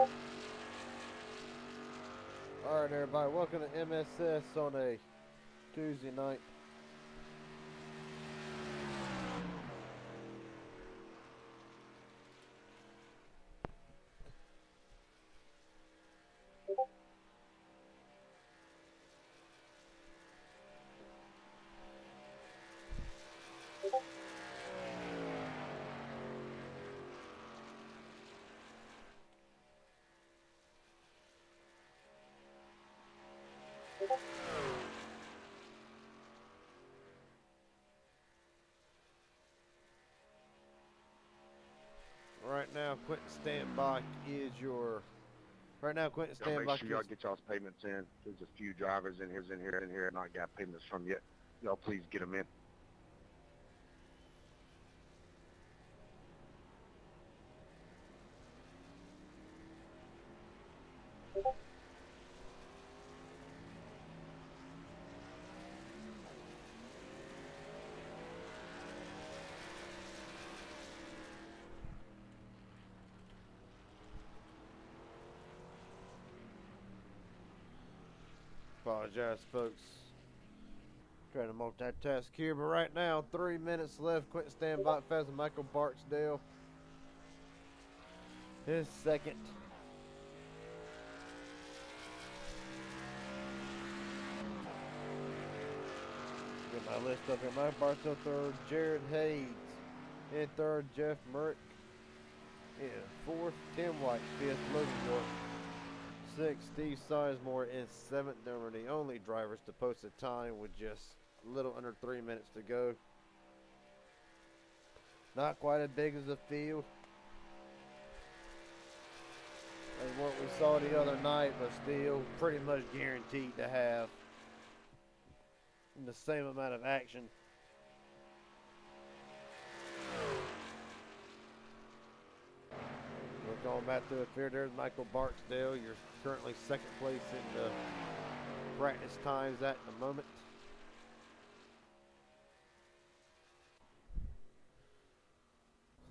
Alright, everybody, welcome to MSS on a Tuesday night. Right now, Quentin Standbach is your. Right now, Quentin Y'all make Standbach sure y'all is. get y'all's payments in. There's a few drivers in here not got payments from yet. Y'all please get them in. Apologize, folks. Trying to multitask here, but right now, 3 minutes left. Quentin Standbach fast and Michael Barksdale. His second. Get my list up here. Mike Barstow third, Jared Hayes in third, Jeff Merrick in fourth, Tim White fifth, Logan York sixth, Steve Sizemore in seventh. They were the only drivers to post a time with just a little under 3 minutes to go. Not quite as big as the field as what we saw the other night, but still pretty much guaranteed to have the same amount of action. We're going back through the field. There's Michael Barksdale. You're currently second place in the practice times at the moment.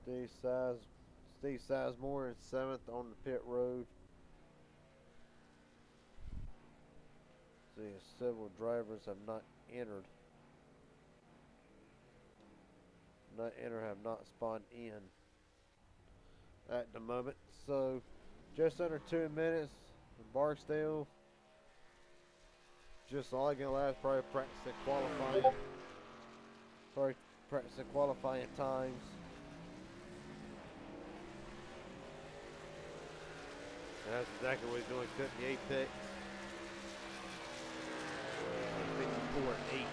Steve Sizemore in seventh on the pit road. See, several drivers have not entered. Have not spawned in at the moment. So, just under 2 minutes. Barksdale, just all I can last, probably practicing qualifying times. And that's exactly what he's doing, cutting the apex. 54-8.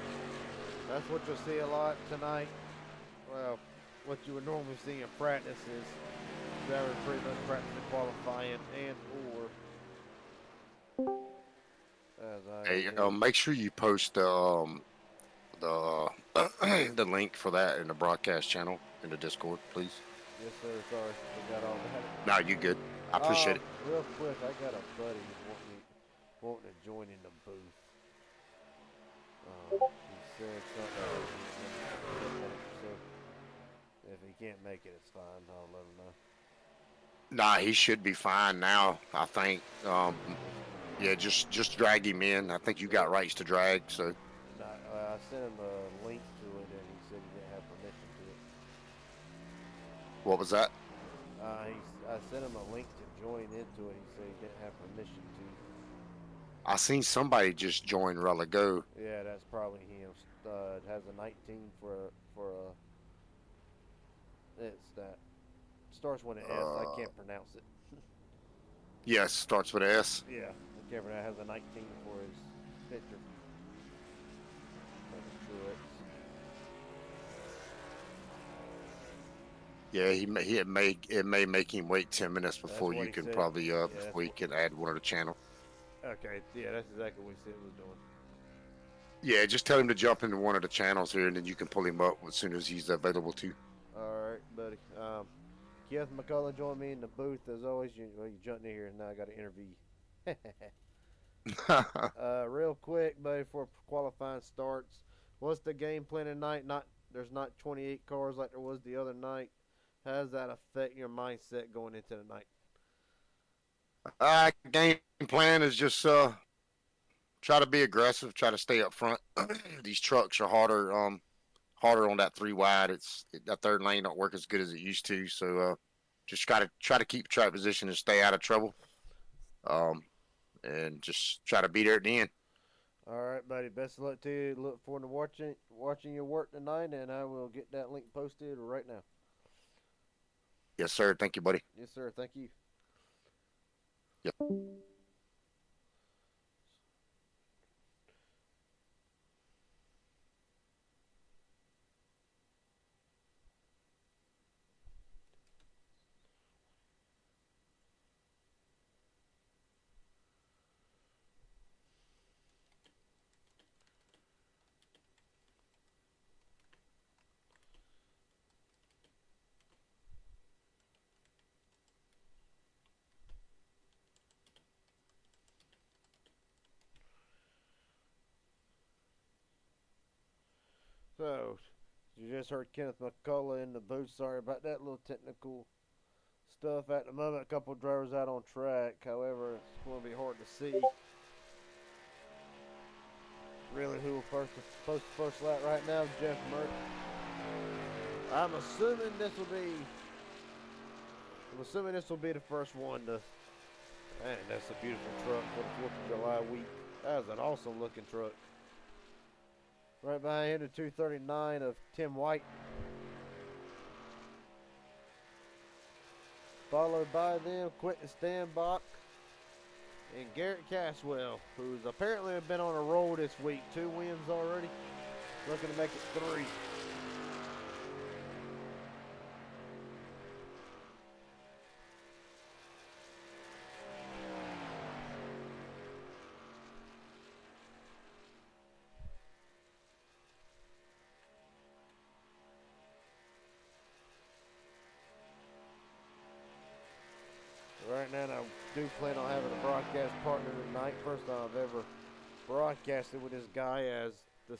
That's what you'll see a lot tonight. Well, what you would normally see in practice is drivers pretty much practicing qualifying and or Hey, make sure you post the the link for that in the broadcast channel in the Discord, please. Yes, sir. Sorry, forgot all about it. No, you good. I appreciate it. Real quick, I got a buddy wanting to join in the booth. He said something. So if he can't make it, it's fine. I'll let him know. Nah, he should be fine now. I think. Yeah, just drag him in. I think you got rights to drag, so. I sent him a link to it, and he said he didn't have permission to it. What was that? I sent him a link to join into it. He said he didn't have permission to. I seen somebody just join a while ago. Yeah, that's probably him. It has a 19 for a. It's that starts with an S. I can't pronounce it. Yes, starts with an S. Yeah, I can't pronounce. It has a 19 for his picture. Yeah, it may make him wait 10 minutes before you can probably before you can add one of the channel. Okay, yeah, that's exactly what he said he was doing. Yeah, just tell him to jump into one of the channels here, and then you can pull him up as soon as he's available to. All right, buddy. Keith McCullough joined me in the booth as always. You jumped in here, and now I got to interview you. Real quick, buddy, before qualifying starts, what's the game plan tonight? There's not 28 cars like there was the other night. How does that affect your mindset going into the night? Game plan is just try to be aggressive, try to stay up front. These trucks are harder on that three wide. That third lane don't work as good as it used to. So just try to keep track position and stay out of trouble. Um, and just try to be there at the end. All right, buddy. Best of luck to you. Look forward to watching your work tonight, and I will get that link posted right now. Yes, sir. Thank you, buddy. Yes, sir. Thank you. Yep. So, you just heard Kenneth McCullough in the booth. Sorry about that little technical stuff at the moment. A couple of drivers out on track. However, it's going to be hard to see really who will post the first lap right now. Jeff Merck. I'm assuming this will be the first one to. Man, that's a beautiful truck for the 4th of July week. That was an awesome looking truck. Right behind him, the 239 of Tim White. Followed by them, Quentin Stanbach and Garrett Caswell, who's apparently been on a roll this week. 2 wins already. Looking to make it 3. Right now, I do plan on having a broadcast partner tonight. First time I've ever broadcasted with this guy as the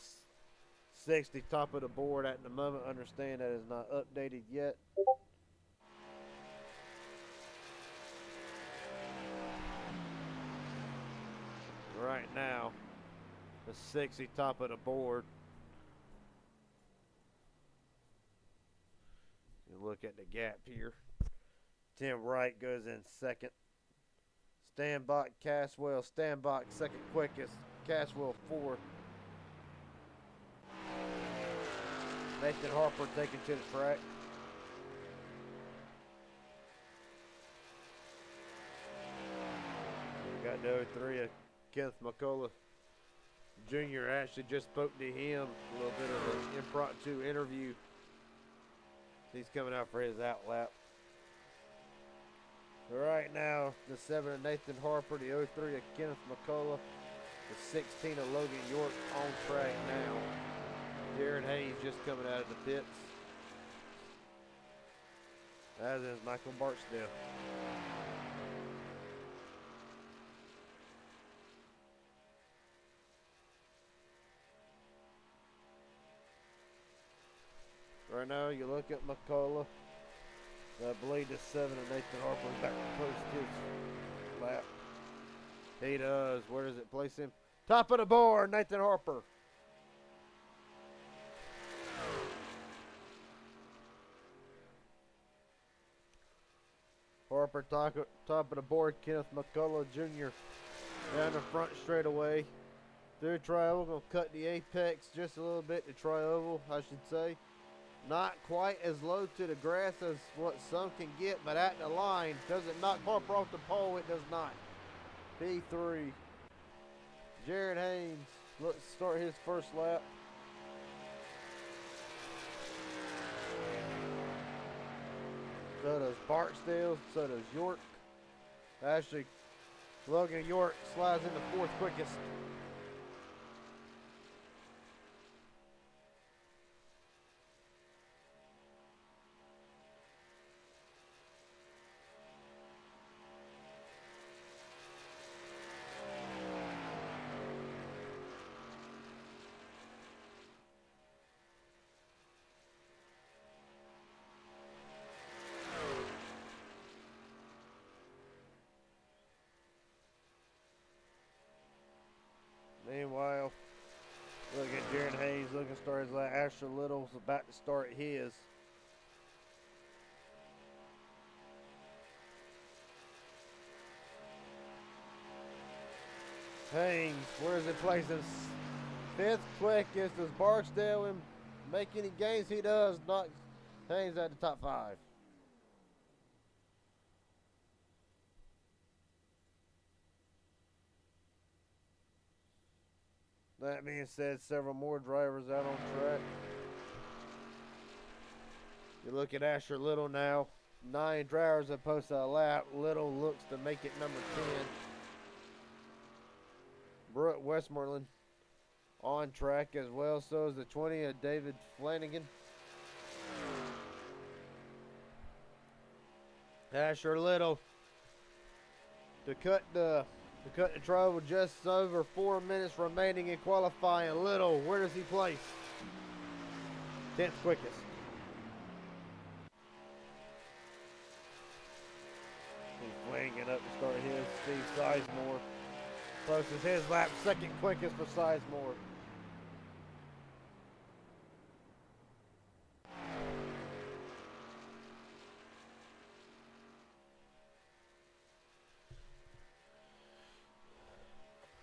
60 top of the board at the moment. Understand that is not updated yet. Right now, the 60 top of the board. You look at the gap here. Tim Wright goes in second. Stanbach, Caswell. Stanbach second quickest. Caswell fourth. Nathan Harper taken to the track. We got the 03 of Kenneth McCullough Jr. Actually just spoke to him. A little bit of an impromptu interview. He's coming out for his out lap. Right now, the 7 of Nathan Harper, the 03 of Kenneth McCullough, the 16 of Logan York on track now. Jared Hayes just coming out of the pits. As is Michael Barksdale. Right now, you look at McCullough. I believe the 7 of Nathan Harper is back to post his lap. He does. Where does it place him? Top of the board, Nathan Harper. Harper top of the board, Kenneth McCullough Jr. down the front straightaway. Through tri-oval, gonna cut the apex just a little bit, the tri-oval, I should say. Not quite as low to the grass as what some can get, but at the line, does it knock Harper off the pole? It does not. P3. Jared Haynes, let's start his first lap. So does Barksdale, so does York. Actually, Logan York slides into 4th quickest. Jared Hayes looking to start his lap. Asher Little's about to start his. Haynes, where is it placed? His fifth quickest. Does Barksdale make any gains? He does. Knocks Haynes at the top 5. That being said, several more drivers out on track. You look at Asher Little now. 9 drivers have posted a lap. Little looks to make it number 10. Brooke Westmoreland on track as well. So is the 20 of David Flanagan. Asher Little to cut the trouble. Just over 4 minutes remaining in qualifying. Little, where does he place? 10th quickest. Flanagan up to start his. Steve Sizemore posts his lap, 2nd quickest for Sizemore.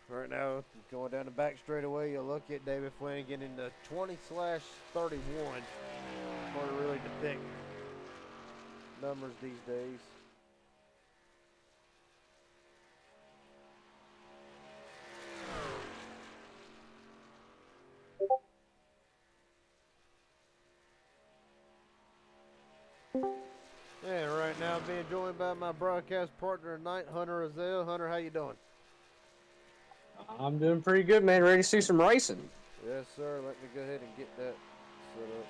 Right now, going down the back straightaway, you'll look at David Flanagan in the 20/31. Hard to really depict numbers these days. And right now, being joined by my broadcast partner tonight, Hunter Azell. Hunter, how you doing? I'm doing pretty good, man. Ready to see some racing. Yes, sir. Let me go ahead and get that set up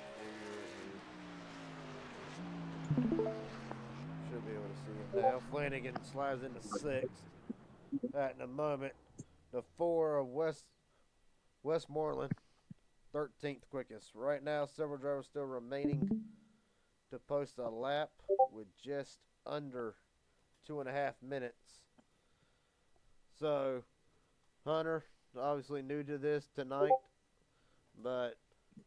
for you. Should be able to see it now. Flanagan slides into 6th at the moment. The 4 of Westmoreland, 13th quickest. Right now, several drivers still remaining to post a lap with just under 2.5 minutes. So, Hunter, obviously new to this tonight, but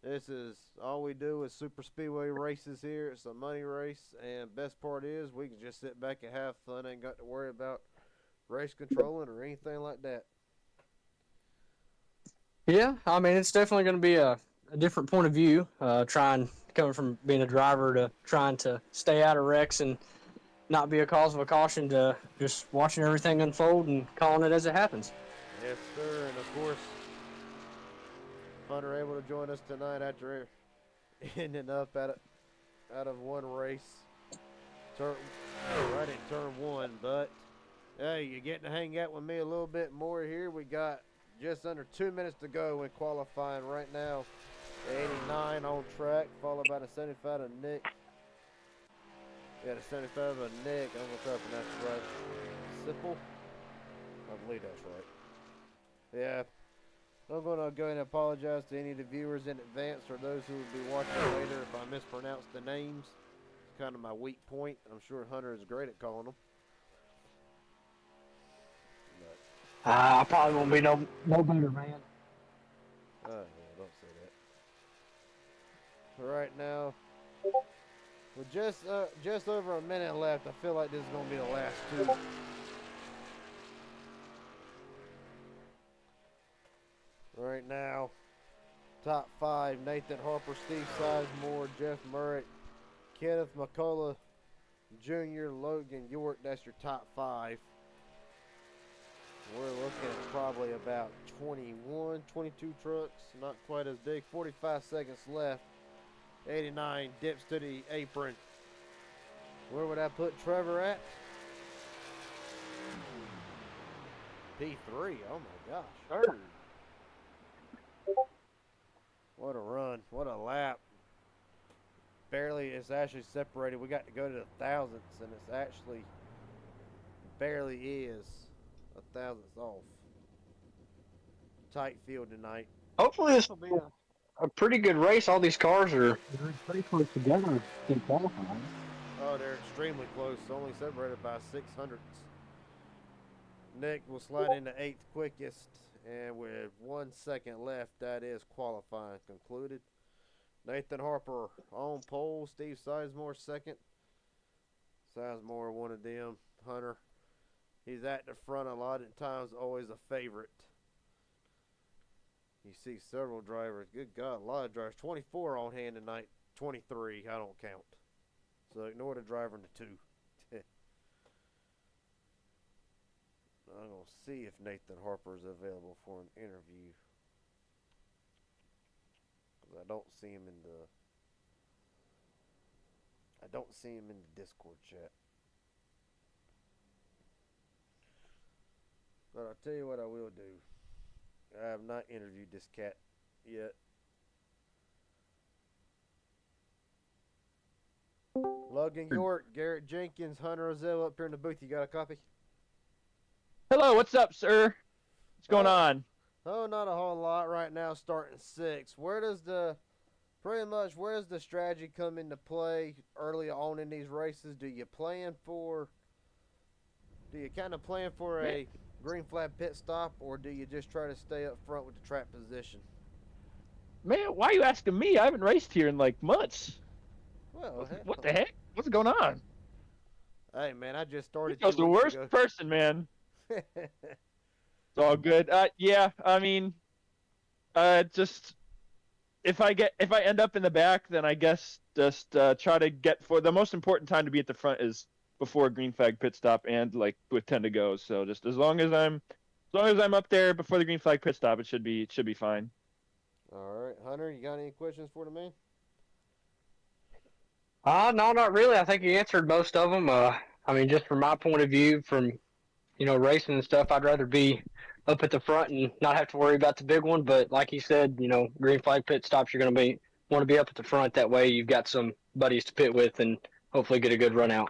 this is all we do is super speedway races here. It's a money race, and best part is we can just sit back and have fun. Ain't got to worry about race controlling or anything like that. Yeah, I mean, it's definitely going to be a different point of view, coming from being a driver to trying to stay out of wrecks and not be a cause of a caution to just watching everything unfold and calling it as it happens. Yes, sir, and of course, Hunter able to join us tonight after ending up out of one race, right in turn 1. But hey, you're getting to hang out with me a little bit more here. We got just under 2 minutes to go in qualifying right now. 89 on track, followed by the 75 of Nick. Yeah, the 75 of Nick. I'm gonna try to pronounce it right. Sipple. I believe that's right. Yeah. I'm going to go ahead and apologize to any of the viewers in advance or those who will be watching later if I mispronounce the names. It's kind of my weak point. I'm sure Hunter is great at calling them. I probably won't be no better, man. Oh, yeah, don't say that. Right now, with just over a minute left, I feel like this is going to be the last 2. Right now, top 5, Nathan Harper, Steve Sizemore, Jeff Murray, Kenneth McCullough Jr., Logan York. That's your top 5. We're looking at probably about 21, 22 trucks. Not quite as big. 45 seconds left. 89 dips to the apron. Where would I put Trevor at? P3. Oh my gosh. 3rd. What a run. What a lap. Barely, it's actually separated. We got to go to the thousandths, and it's actually barely is a thousandth off. Tight field tonight. Hopefully this will be a pretty good race. All these cars are pretty close together in qualifying. Oh, they're extremely close. Only separated by 600ths. Nick will slide into 8th quickest And with 1 second left, that is qualifying concluded. Nathan Harper on pole. Steve Sizemore second. Sizemore, one of them. Hunter, he's at the front a lot of times, always a favorite. You see several drivers. Good God, a lot of drivers. 24 on hand tonight. 23, I don't count. So ignore the driver in the two. I'm going to see if Nathan Harper is available for an interview. Because I don't see him in the Discord chat. But I'll tell you what I will do. I have not interviewed this cat yet. Logan York, Garrett Jenkins, Hunter Ozell up here in the booth. You got a copy? Hello, what's up, sir? What's going on? Oh, not a whole lot right now. Starting 6. Where's the strategy come into play early on in these races? Do you kind of plan for a green flag pit stop, or do you just try to stay up front with the track position? Man, why are you asking me? I haven't raced here in like months. Well, What the heck? What's going on? Hey, man, I just started. You're the worst person, man. It's all good. Yeah, I mean, just if I end up in the back, then I guess just try to get for the most important time to be at the front is before a green flag pit stop and like with 10 to go. So just as long as I'm up there before the green flag pit stop, it should be fine. All right, Hunter, you got any questions for the man? No, not really. I think you answered most of them. I mean, just from my point of view, from racing and stuff, I'd rather be up at the front and not have to worry about the big one. But like you said, green flag pit stops, you're going to want to be up at the front. That way you've got some buddies to pit with and hopefully get a good run out.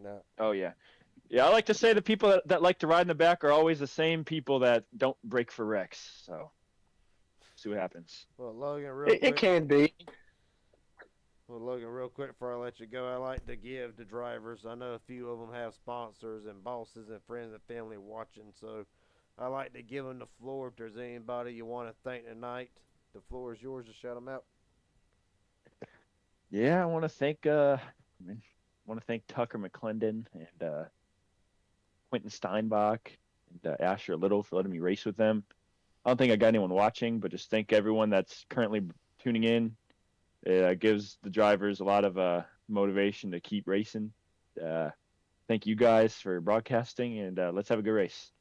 No. Oh, yeah. Yeah, I like to say the people that like to ride in the back are always the same people that don't break for wrecks. So, see what happens. Well, Logan, real quick. It can be. Well, Logan, real quick before I let you go, I like to give the drivers. I know a few of them have sponsors and bosses and friends and family watching, so I like to give them the floor. If there's anybody you want to thank tonight, the floor is yours to shout them out. Yeah, I want to thank Tucker McClendon and Quentin Steinbach and Asher Little for letting me race with them. I don't think I got anyone watching, but just thank everyone that's currently tuning in. It gives the drivers a lot of motivation to keep racing. Thank you guys for broadcasting, and let's have a good race.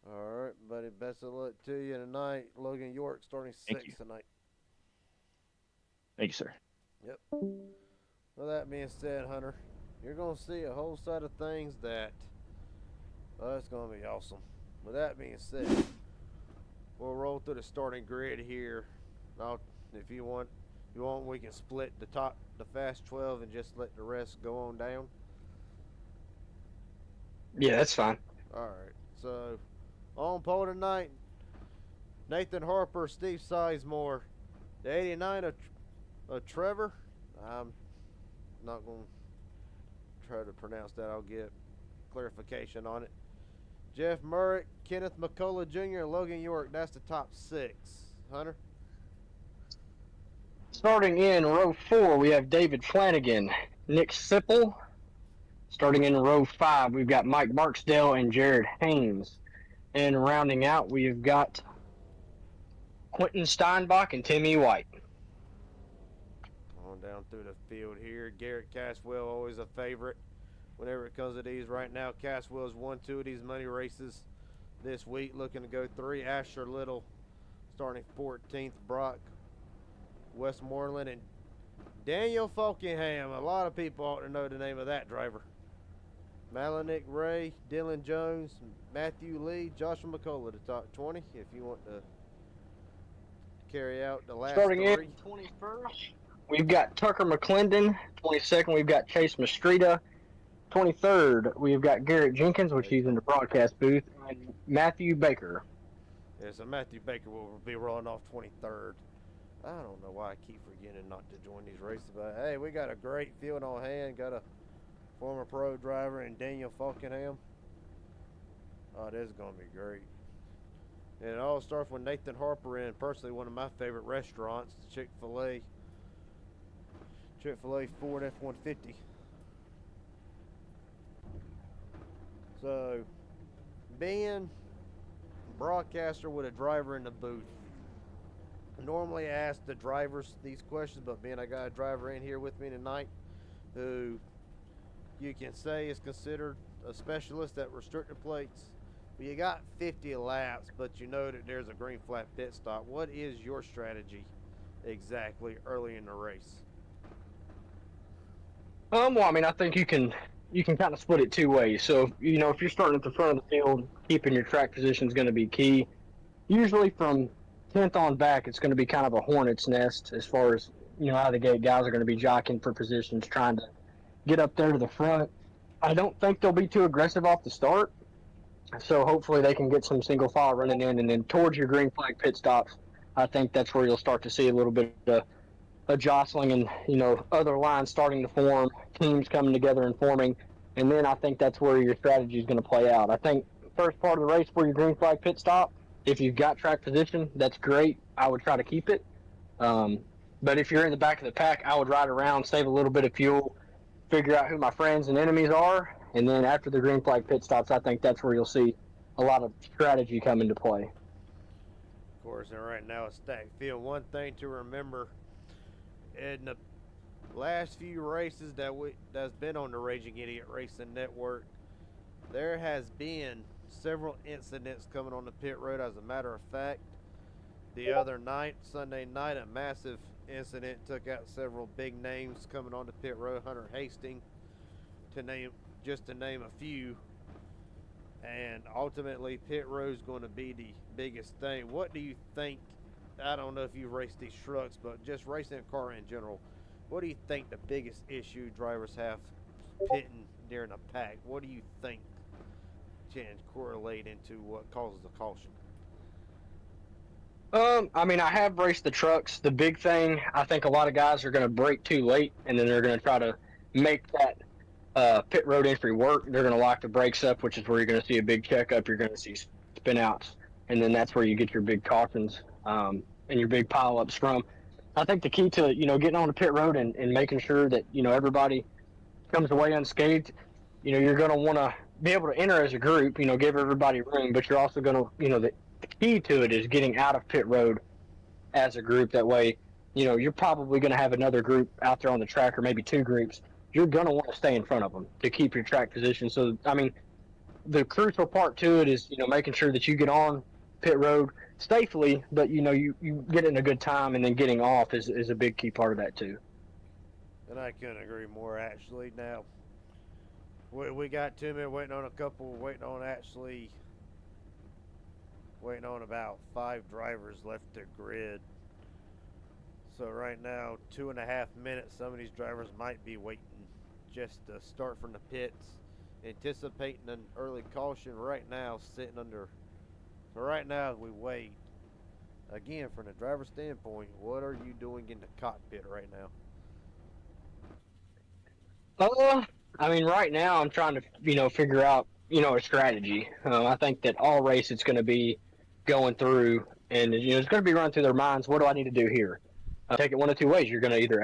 All right, buddy. Best of luck to you tonight. Logan York starting 6th tonight. Thank you, sir. Yep. Well, that being said, Hunter, you're going to see a whole set of things that, it's going to be awesome. With that being said, we'll roll through the starting grid here. If you want, we can split the fast 12 and just let the rest go on down. Yeah, that's fine. All right. So, on pole tonight, Nathan Harper, Steve Sizemore, the 89 of Trevor. I'm not going to try to pronounce that. I'll get clarification on it. Jeff Murray, Kenneth McCullough Jr., and Logan York. That's the top 6. Hunter? Starting in row 4, we have David Flanagan, Nick Sipple. Starting in row 5, we've got Mike Barksdale and Jared Haynes. And rounding out, we've got Quentin Steinbach and Timmy White. On down through the field here. Garrett Caswell, always a favorite whenever it comes to these. Right now, Caswell's won 2 of these money races this week, looking to go 3. Asher Little starting 14th. Brock Westmoreland and Daniel Falkingham. A lot of people ought to know the name of that driver. Malinick Ray, Dylan Jones, Matthew Lee, Joshua McCullough, the top 20. If you want to carry out the last Starting 3. in 21st, we've got Tucker McClendon. 22nd, we've got Chase Mastrita. 23rd, we've got Garrett Jenkins, which he's in the broadcast booth, and Matthew Baker. Yeah, so Matthew Baker will be rolling off 23rd. I don't know why I keep forgetting not to join these races, but hey, we got a great field on hand. Got a former pro driver and Daniel Falkingham. Oh, this is going to be great. And it all starts with Nathan Harper in personally one of my favorite restaurants, Chick-fil-A. Chick-fil-A Ford F-150. So, being a broadcaster with a driver in the booth, normally I ask the drivers these questions, but being I got a driver in here with me tonight who you can say is considered a specialist at restricted plates. Well, you got 50 laps, but you know that there's a green flag pit stop. What is your strategy exactly early in the race? Well, I mean, I think you can kind of split it two ways. So, if you're starting at the front of the field, keeping your track position is going to be key. Usually from 10th on back, it's going to be kind of a hornet's nest as far as, out of the gate, guys are going to be jockeying for positions, trying to get up there to the front. I don't think they'll be too aggressive off the start. So hopefully they can get some single file running in, and then towards your green flag pit stops, I think that's where you'll start to see a little bit of a jostling and other lines starting to form, teams coming together and forming, and then I think that's where your strategy is going to play out. I think first part of the race for your green flag pit stop, if you've got track position, that's great. I would try to keep it. Um, but if you're in the back of the pack, I would ride around, save a little bit of fuel, figure out who my friends and enemies are, and then after the green flag pit stops, I think that's where you'll see a lot of strategy come into play. Of course, and right now it's stacked field. One thing to remember in the last few races that's been on the Raging Idiot Racing Network, there has been several incidents coming on the pit road. As a matter of fact, the other night, Sunday night, a massive incident took out several big names coming on the pit road. Hunter Hastings, to name a few. And ultimately, pit road is going to be the biggest thing. What do you think? I don't know if you've raced these trucks, but just racing a car in general, what do you think the biggest issue drivers have pitting during a pack? What do you think can correlate into what causes a caution? I mean, I have raced the trucks. The big thing, I think a lot of guys are going to brake too late, and then they're going to try to make that pit road entry work. They're going to lock the brakes up, which is where you're going to see a big checkup. You're going to see spin outs, and then that's where you get your big cautions and your big pile ups from. I think the key to getting on the pit road and making sure that everybody comes away unscathed. You're going to want to be able to enter as a group. Give everybody room, but you're also going to the key to it is getting out of pit road as a group. That way, you're probably going to have another group out there on the track, or maybe two groups. You're going to want to stay in front of them to keep your track position. So, I mean, the crucial part to it is, making sure that you get on pit road safely, but, you get in a good time, and then getting off is a big key part of that, too. And I couldn't agree more, actually. Now, we got 2 minutes waiting on waiting on about 5 drivers left to grid. So right now, 2.5 minutes, some of these drivers might be waiting just to start from the pits, anticipating an early caution right now, sitting under. So right now, as we wait, again, from the driver's standpoint, what are you doing in the cockpit right now? I mean, right now I'm trying to, figure out, a strategy. I think that all race it's going to be going through, and it's going to be running through their minds. What do I need to do here? Take it one of two ways. You're going to either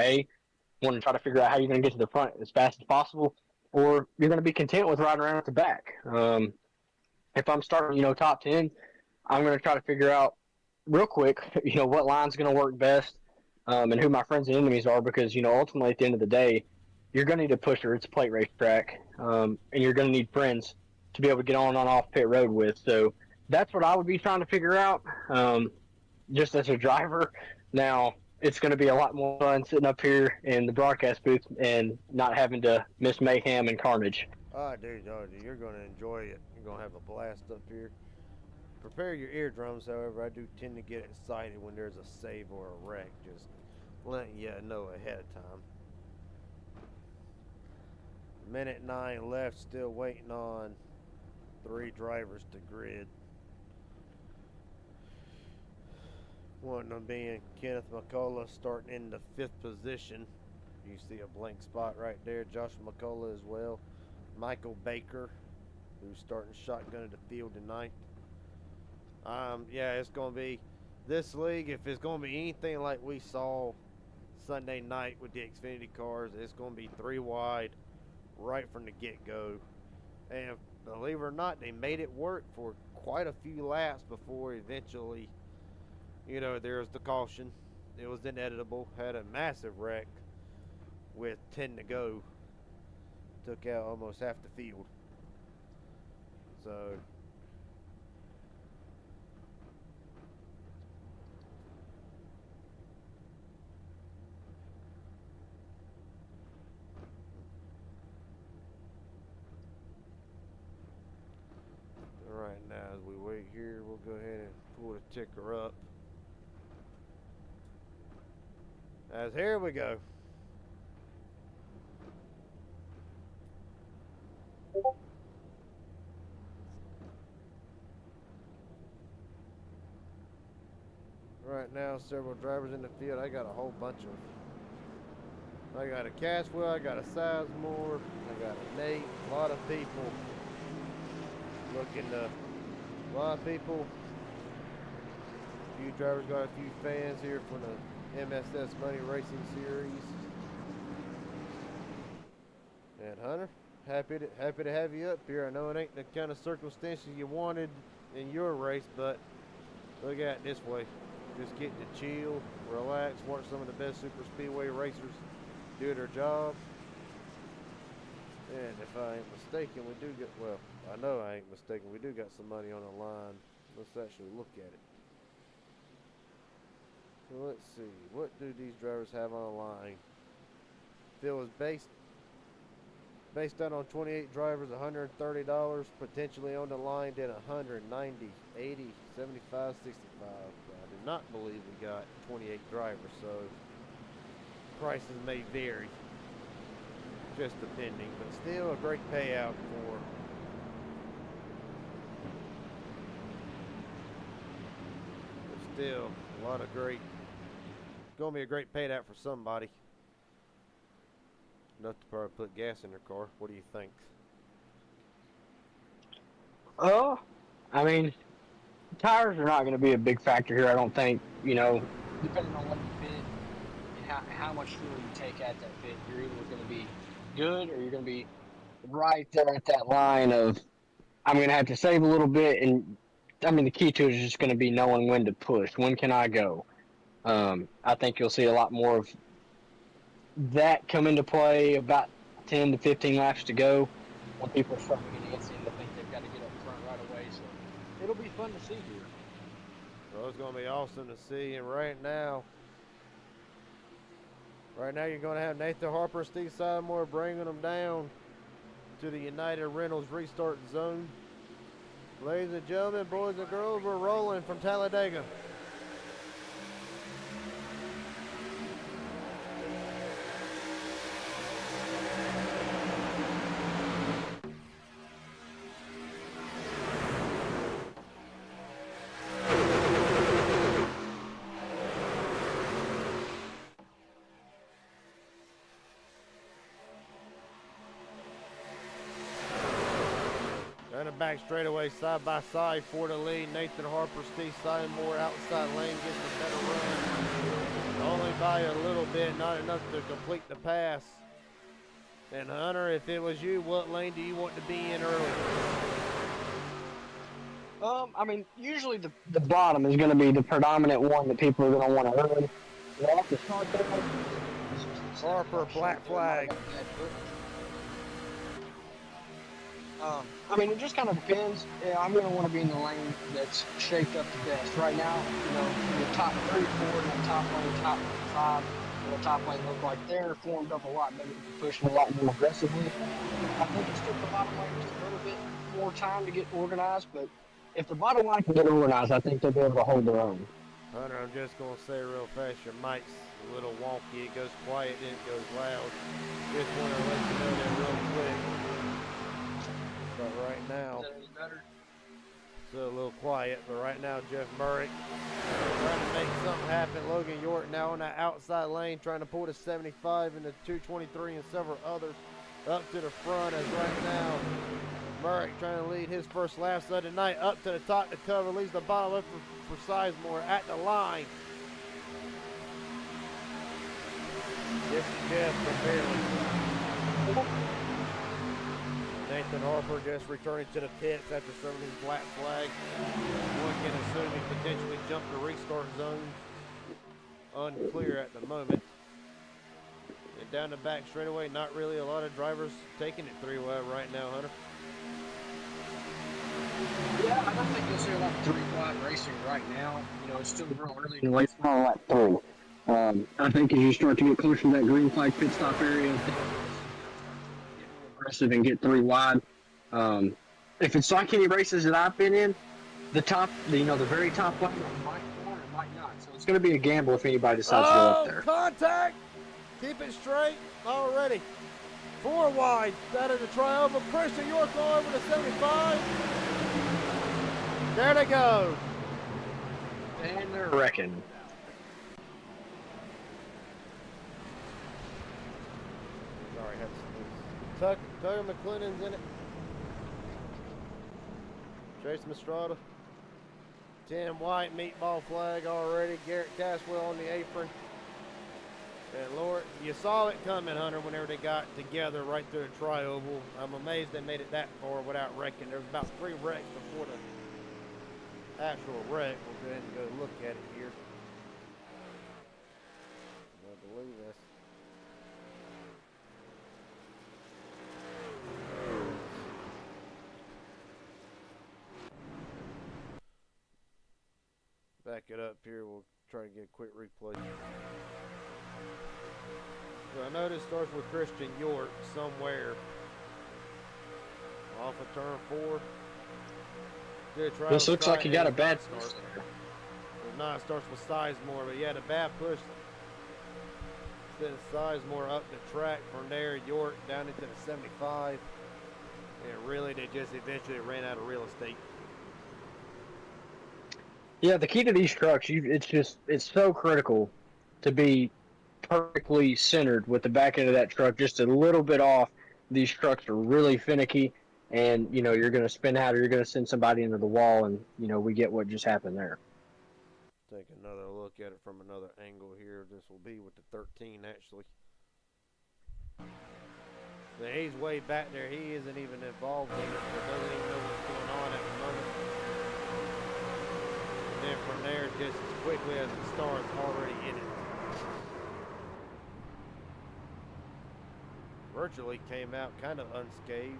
want to try to figure out how you're going to get to the front as fast as possible, or you're going to be content with riding around at the back. If I'm starting, top 10, I'm going to try to figure out real quick, what line's going to work best, and who my friends and enemies are, because, ultimately at the end of the day, you're going to need a pusher. It's a plate race track, and you're going to need friends to be able to get on and off pit road with. So that's what I would be trying to figure out, just as a driver. Now, it's going to be a lot more fun sitting up here in the broadcast booth and not having to miss mayhem and carnage. Dude, you're going to enjoy it. You're going to have a blast up here. Prepare your eardrums, however. I do tend to get excited when there's a save or a wreck. Just letting you know ahead of time. Minute 9 left, still waiting on 3 drivers to grid. One of them being Kenneth McCullough, starting in the 5th position. You see a blank spot right there. Joshua McCullough as well. Michael Baker, who's starting shotgun at the field tonight. Yeah, it's going to be this league. If it's going to be anything like we saw Sunday night with the Xfinity cars, it's going to be 3 wide right from the get-go. And believe it or not, they made it work for quite a few laps before eventually, there's the caution. It was inevitable. Had a massive wreck with 10 to go. Took out almost half the field. So right now, as we wait here, we'll go ahead and pull the ticker up. As here we go. Right now, several drivers in the field. I got a whole bunch of. I got a Caswell, I got a Sizemore, I got a Nate, a lot of people looking to. A lot of people. A few drivers got a few fans here for the MSS Money Racing Series. And Hunter, happy to have you up here. I know it ain't the kind of circumstances you wanted in your race, but look at it this way. Just getting to chill, relax, watch some of the best super speedway racers do their job. And if I ain't mistaken, we do get, well, I know I ain't mistaken, we do got some money on the line. Let's actually look at it. So let's see, what do these drivers have on the line? If it was based out on 28 drivers, $130, potentially on the line, then 190, 80, 75, 65. But I do not believe we got 28 drivers, so prices may vary, just depending, but still a great payout for still a lot of great, gonna be a great payout for somebody. Enough to probably put gas in their car. What do you think? Oh, I mean, tires are not going to be a big factor here, I don't think. Depending on what you fit and how much fuel you take at that fit, you're either going to be good or you're going to be right there at that line of, I'm going to have to save a little bit. And I mean, the key to it is just going to be knowing when to push. When can I go? I think you'll see a lot more of that come into play about 10 to 15 laps to go when people start getting antsy and they think they've got to get up front right away. So it'll be fun to see here. Well, it's going to be awesome to see. And right now you're going to have Nathan Harper, Steve Sidemore bringing them down to the United Rentals restart zone. Ladies and gentlemen, boys and girls, we're rolling from Talladega. Running back straightaway side by side for the lead. Nathan Harper, Steve Sidemore outside lane gets a better run. Only by a little bit, not enough to complete the pass. And Hunter, if it was you, what lane do you want to be in early? I mean, usually the bottom is going to be the predominant one that people are going to want to run. Harper, black flag. I mean, it just kind of depends. Yeah, I'm going to want to be in the lane that's shaped up the best. Right now, your top 3, 4, and the top lane, top 5, the top lane look like they're formed up a lot better, pushing a lot more aggressively. I think it's took the bottom lane just a little bit more time to get organized, but if the bottom line can get organized, I think they'll be able to hold their own. Hunter, I'm just going to say real fast, your mic's a little wonky. It goes quiet, then it goes loud. Just want to let you know that real quick. But right now, it's a little quiet, but right now, Jeff Murray trying to make something happen. Logan York now on that outside lane, trying to pull the 75 and the 223 and several others up to the front as right now Murray trying to lead his first laps of the night up to the top to cover, leaves the bottom up for Sizemore at the line. Jeff barely. Nathan Harper just returning to the pits after serving his black flag. One can assume he potentially jumped the restart zone. Unclear at the moment. And down the back straightaway, not really a lot of drivers taking it three-wide right now, Hunter. Yeah, I don't think you'll see a lot of three-wide racing right now. You know, it's still real early in the race. Small lap 3. I think as you start to get closer to that green flag pit stop area, get more aggressive and get 3 wide. If it's like any races that I've been in, the very top lane might form and might not. So it's going to be a gamble if anybody decides to go up there. Contact! Keep it straight already. 4 wide. That is a try over. Christian York all over the 75. There they go. And they're wrecking. Sorry, Tugger McClennan's in it. Jason Mastrada. 10 white, meatball flag already. Garrett Caswell on the apron. And Lord, you saw it coming, Hunter, whenever they got together right through the tri-oval. I'm amazed they made it that far without wrecking. There was about 3 wrecks before the actual wreck. We'll go ahead and go look at it here. I believe that's... Back it up here. We'll try to get a quick replay. So I know this starts with Christian York somewhere. Off of turn 4. This looks like you got a bad start. If not, it starts with Sizemore, but yeah, the bad push. Sends Sizemore up the track. From there, York down into the 75. And really, they just eventually ran out of real estate. Yeah, the key to these trucks, it's so critical to be perfectly centered with the back end of that truck just a little bit off. These trucks are really finicky, and you're going to spin out or you're going to send somebody into the wall, and we get what just happened there. Take another look at it from another angle here. This will be with the 13 actually. So he's way back there. He isn't even involved in it, so doesn't even know what's going on at the moment. And then from there, just as quickly as it starts, already in it. Virtually came out kind of unscathed,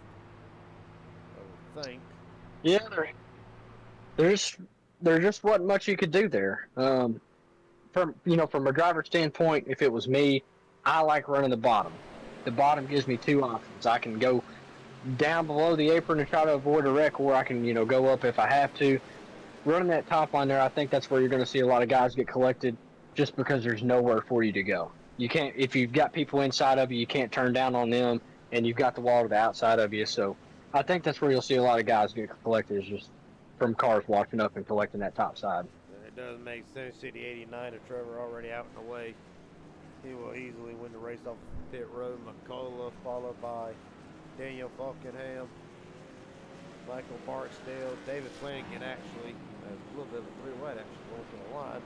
I would think. Yeah, there just wasn't much you could do there. From a driver's standpoint, if it was me, I like running the bottom. The bottom gives me 2 options. I can go down below the apron and try to avoid a wreck, or I can go up if I have to. Running that top line there, I think that's where you're going to see a lot of guys get collected, just because there's nowhere for you to go. You can't, if you've got people inside of you, you can't turn down on them, and you've got the wall to the outside of you. So I think that's where you'll see a lot of guys get collected, is just from cars walking up and collecting that top side. It does make sense. City 89 of Trevor already out and away. He will easily win the race off pit road. McCullough followed by Daniel Falkenham, Michael Barksdale, David Flanagan actually. There's a little bit of a 3 wide actually going to the line.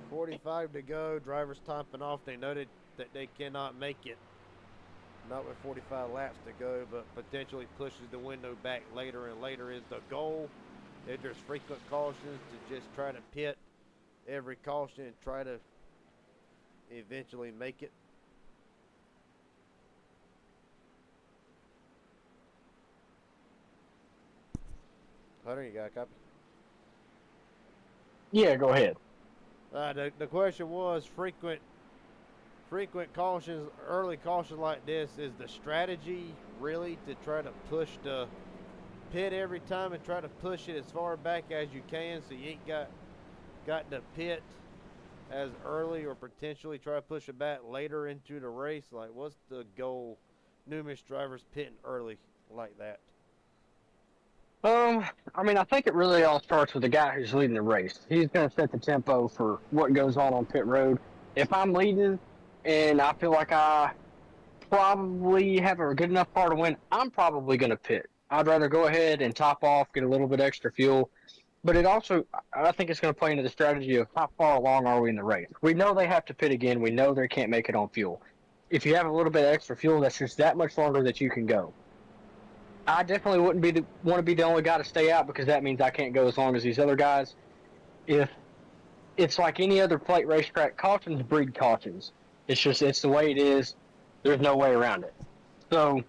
45 to go. Drivers topping off. They noted that they cannot make it. Not with 45 laps to go, but potentially pushes the window back later and later is the goal. If there's frequent cautions, to just try to pit every caution and try to eventually make it. Hunter, you got a copy? Yeah, go ahead. The question was frequent cautions, early cautions like this, is the strategy really to try to push the pit every time and try to push it as far back as you can so you ain't got the pit as early, or potentially try to push it back later into the race? Like, what's the goal? Numerous drivers pitting early like that. I think it really all starts with the guy who's leading the race. He's going to set the tempo for what goes on pit road. If I'm leading and I feel like I probably have a good enough car to win, I'm probably going to pit. I'd rather go ahead and top off, get a little bit extra fuel. But it also, I think it's going to play into the strategy of how far along are we in the race. We know they have to pit again. We know they can't make it on fuel. If you have a little bit of extra fuel, that's just that much longer that you can go. I definitely wouldn't want to be the only guy to stay out because that means I can't go as long as these other guys. If it's like any other plate racetrack, cautions breed cautions. It's the way it is. There's no way around it. So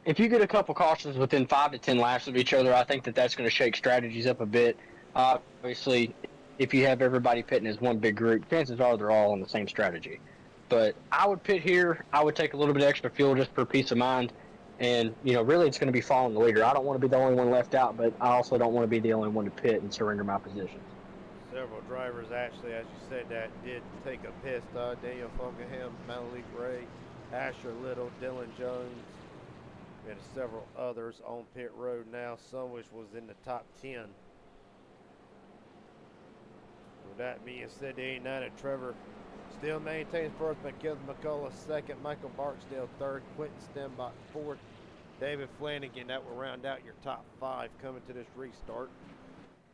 if you get a couple cautions within 5 to 10 laps of each other, I think that's going to shake strategies up a bit. Obviously, if you have everybody pitting as one big group, chances are they're all on the same strategy. But I would pit here. I would take a little bit of extra fuel just for peace of mind. And, really it's going to be following the leader. I don't want to be the only one left out, but I also don't want to be the only one to pit and surrender my position. Several drivers actually, as you said that, did take a piss. Daniel Funkingham, Malik Ray, Asher Little, Dylan Jones, and several others on pit road now, some which was in the top 10. With that being said, the 89 and Trevor still maintains first, McKelvin McCullough second, Michael Barksdale third, Quentin Stenbach fourth, David Flanagan. That will round out your top 5 coming to this restart,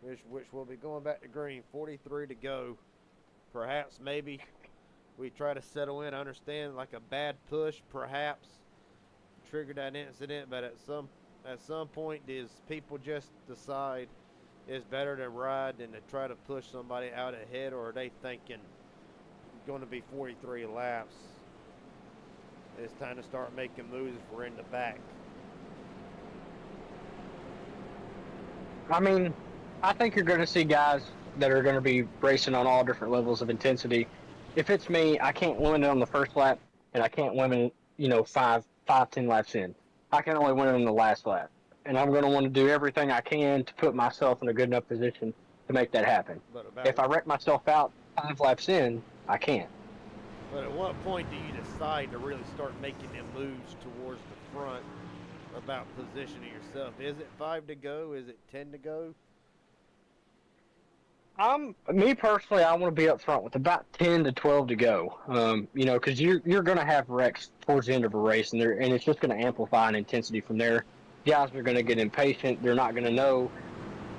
which will be going back to green. 43 to go. Perhaps, maybe we try to settle in, understand like a bad push, perhaps triggered that incident, but at some point, does people just decide it's better to ride than to try to push somebody out ahead, or are they thinking going to be 43 laps? It's time to start making moves if we're in the back. I mean, I think you're going to see guys that are going to be racing on all different levels of intensity. If it's me, I can't win it on the first lap, and I can't win it, 10 laps in. I can only win it on the last lap. And I'm going to want to do everything I can to put myself in a good enough position to make that happen. If I wreck myself out 5 laps in, I can't. But at what point do you decide to really start making them moves towards the front about positioning yourself? Is it 5 to go? Is it 10 to go? Me personally, I want to be up front with about 10 to 12 to go. Because you're going to have wrecks towards the end of a race, and it's just going to amplify in intensity from there. Guys are going to get impatient. They're not going to know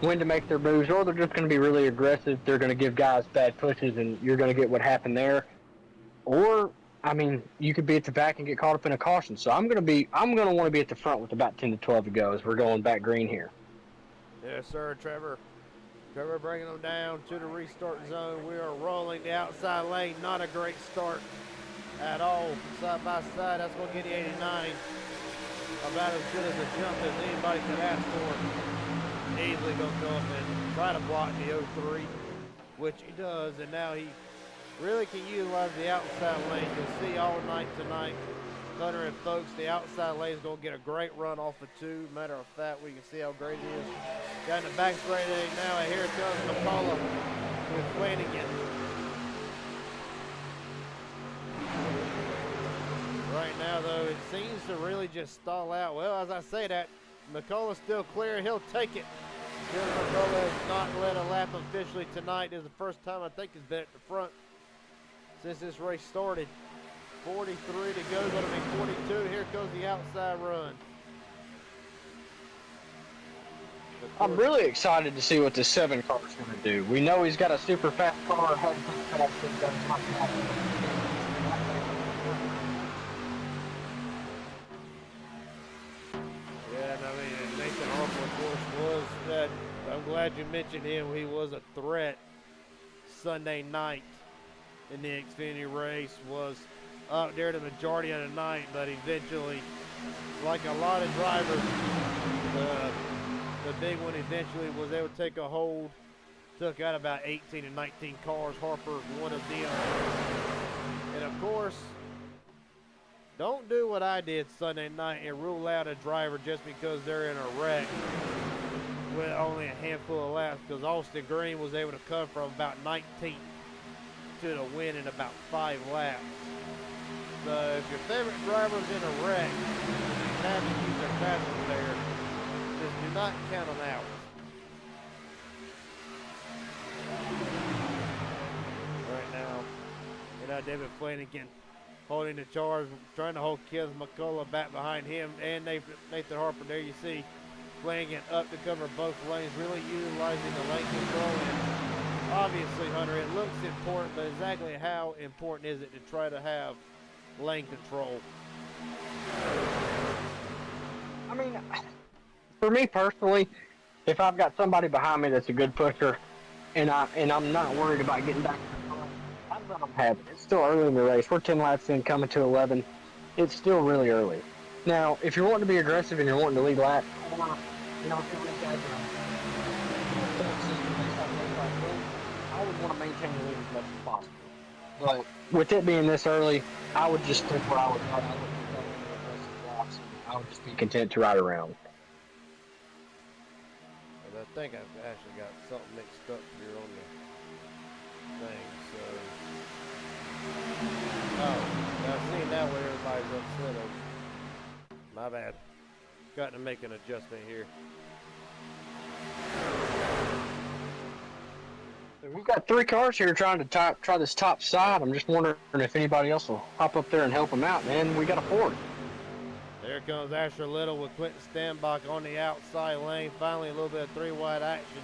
when to make their moves, or they're just going to be really aggressive. They're going to give guys bad pushes, and you're going to get what happened there. Or, you could be at the back and get caught up in a caution. So I'm going to want to be at the front with about 10 to 12 to go as we're going back green here. Yes, sir, Trevor. Trevor bringing them down to the restart zone. We are rolling the outside lane. Not a great start at all. Side by side, that's going to get the 89. About as good as a jump as anybody could ask for. Easily going to go up and try to block the 03, which he does. And now he really can utilize the outside lane. You'll see all night tonight, Hunter and folks, the outside lane is going to get a great run off of 2. Matter of fact, we can see how great it is. Got in the back straight lane now, and here comes McCullough with Flanagan. Right now, though, it seems to really just stall out. Well, as I say that, McCullough's still clear. He'll take it. McCullough has not led a lap officially tonight. This is the first time I think he's been at the front since this race started. 43 to go, going to be 42. Here goes the outside run. I'm really excited to see what this 7 car is going to do. We know he's got a super fast car. Yeah, and Nathan Harper, of course, was that. I'm glad you mentioned him. He was a threat Sunday night in the Xfinity race. Was up there the majority of the night, but eventually, like a lot of drivers, the big one eventually was able to take a hold, took out about 18 and 19 cars. Harper, one of them. And of course, don't do what I did Sunday night and rule out a driver just because they're in a wreck with only a handful of laps, because Austin Green was able to come from about 19th to the win in about 5 laps. So if your favorite driver's in a wreck, you have to use their passes there. Just do not count them out. Right now, David Flanagan holding the charge, trying to hold Kenneth McCullough back behind him and Nathan Harper. There you see Flanagan up to cover both lanes, really utilizing the lane control. And obviously, Hunter, it looks important, but exactly how important is it to try to have lane control? I mean, for me personally, if I've got somebody behind me that's a good pusher, and I'm not worried about getting back to the front, I'd let them have it. It's still early in the race. We're 10 laps in, coming to 11. It's still really early. Now, if you're wanting to be aggressive and you're wanting to lead lap, you know, if you're these guys I would want to maintain the lead as much as possible. But with it being this early, I would just stick where I would ride. I wouldn't be going into aggressive laps. I would just be content to ride around. And I think I've actually got something mixed up here on the thing. So, oh, I've seen that where everybody's upset over. My bad. Got to make an adjustment here. We've got 3 cars here trying to try this top side. I'm just wondering if anybody else will hop up there and help them out, man. We got a Ford. There comes Asher Little with Quentin Stanbach on the outside lane. Finally, a little bit of 3-wide action.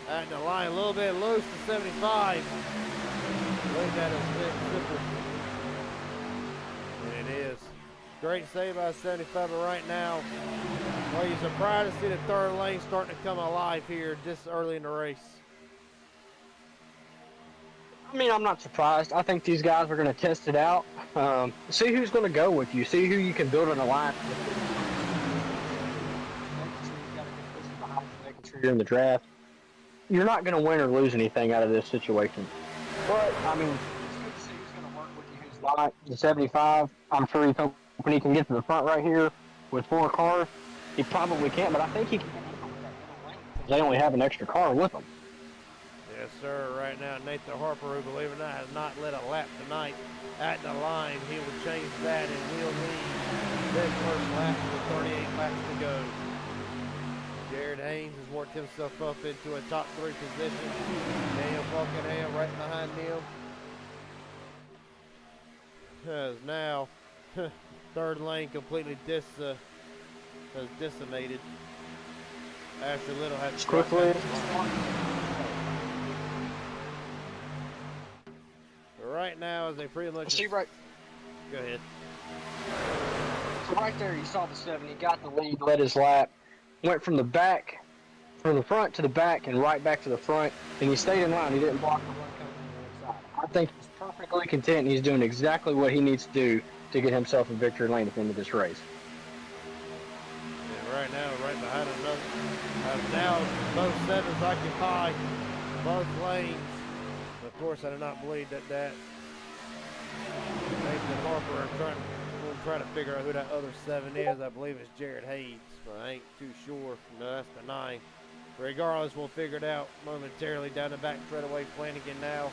At the line, a little bit loose to 75. Look at it, simple. And it is. Great save by 75, but right now, well, you're surprised to see the third lane starting to come alive here this early in the race. I mean, I'm not surprised. I think these guys are going to test it out. See who's going to go with you. See who you can build an alliance with. Making sure you're in the draft. You're not going to win or lose anything out of this situation. But, I mean, it's good to see who's going to work with you, who's not. The 75, I'm sure he's hoping he can get to the front right here with 4 cars. He probably can't, but I think he can. They only have an extra car with them. Yes, sir. Right now, Nathan Harper, who, believe it or not, has not led a lap tonight at the line. He will change that and we'll lead this first lap with 38 laps to go. Jared Haynes has worked himself up into a top 3 position. Daniel Falkenham right behind him. Has now third lane completely has decimated. Asher Little has Quickly. Right now, as they pretty much See right. Go ahead. So right there, you saw the 7. He got the lead, led his lap, went from the front to the back, and right back to the front, and he stayed in line. He didn't block the run coming from the inside. I think he's perfectly content, and he's doing exactly what he needs to do to get himself a victory lane at the end of this race. And right now, right behind another. Now both 7s occupy both lanes. Of course, I do not believe that Nathan Harper we'll try to figure out who that other 7 is. I believe it's Jared Hayes, but I ain't too sure. No, that's the 9. Regardless, we'll figure it out momentarily. Down the back straightaway, Flanagan now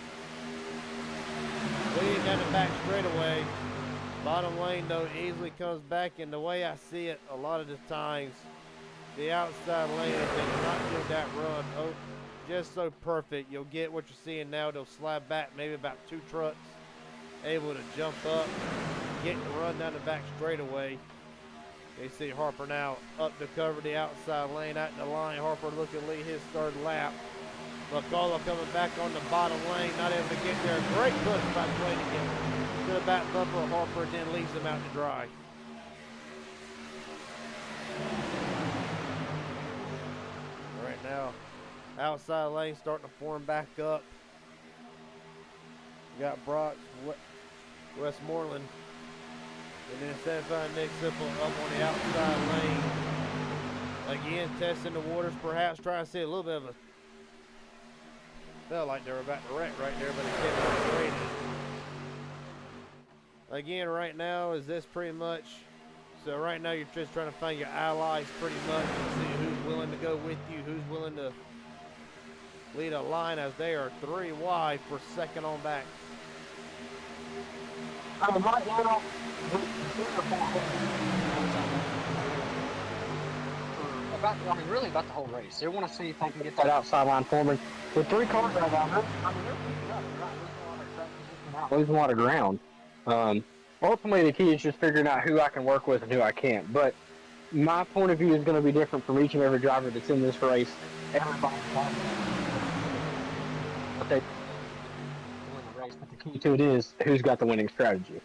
leading down the back straightaway. Bottom lane, though, easily comes back, and the way I see it, a lot of the times, the outside lane, if they do not do that run, just so perfect, you'll get what you're seeing now. They'll slide back maybe about 2 trucks, able to jump up, get the run down the back straightaway. You see Harper now up to cover the outside lane at the line. Harper looking to lead his third lap. McCullough coming back on the bottom lane, not able to get there. Great push by Flanagan to the back bumper of Harper, and then leaves him out to dry. Right now, outside lane starting to form back up. You got Brock, Westmoreland, and then 75 Nick Sipple up on the outside lane. Again, testing the waters, perhaps trying to see a little bit of a. Felt like they were about to wreck right there, but it kept on straight. Again, right now, is this pretty much. So right now, you're just trying to find your allies pretty much and see who's willing to go with you, who's willing to lead a line, as they are 3 wide for second on back. Right now, really about the whole race. They want to see if they can get that outside line for me. With 3 cars right now, I mean, they're picking up. They're not losing all their track position not losing a lot of ground. Ultimately, the key is just figuring out who I can work with and who I can't. But my point of view is going to be different from each and every driver that's in this race. Everybody but they win the race. But the key to it is who's got the winning strategy.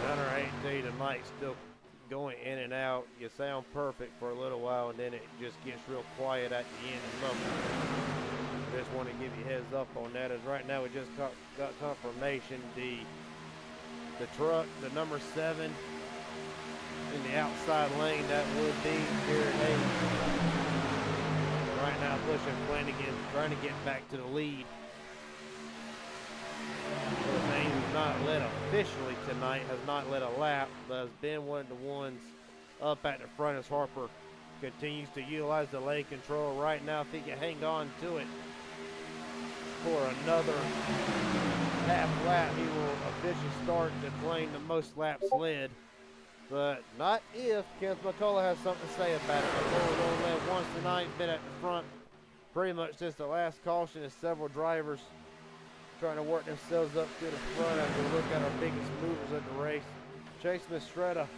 918 tonight, still going in and out. You sound perfect for a little while, and then it just gets real quiet at the end and muffled. Just want to give you a heads up on that. As right now, we just got confirmation the truck, the number 7 in the outside lane, that would be Jared Hayes. Right now, pushing Flanagan, trying to get back to the lead. Hayes has not led officially tonight, has not led a lap, but has been one of the ones up at the front as Harper continues to utilize the lane control. Right now, if he can hang on to it for another half lap, he will officially start to claim the most laps led. But not if Kenneth McCullough has something to say about it. McCullough's only led once tonight, been at the front pretty much since the last caution, as several drivers trying to work themselves up to the front as we look at our biggest movers of the race. Chase Mistretta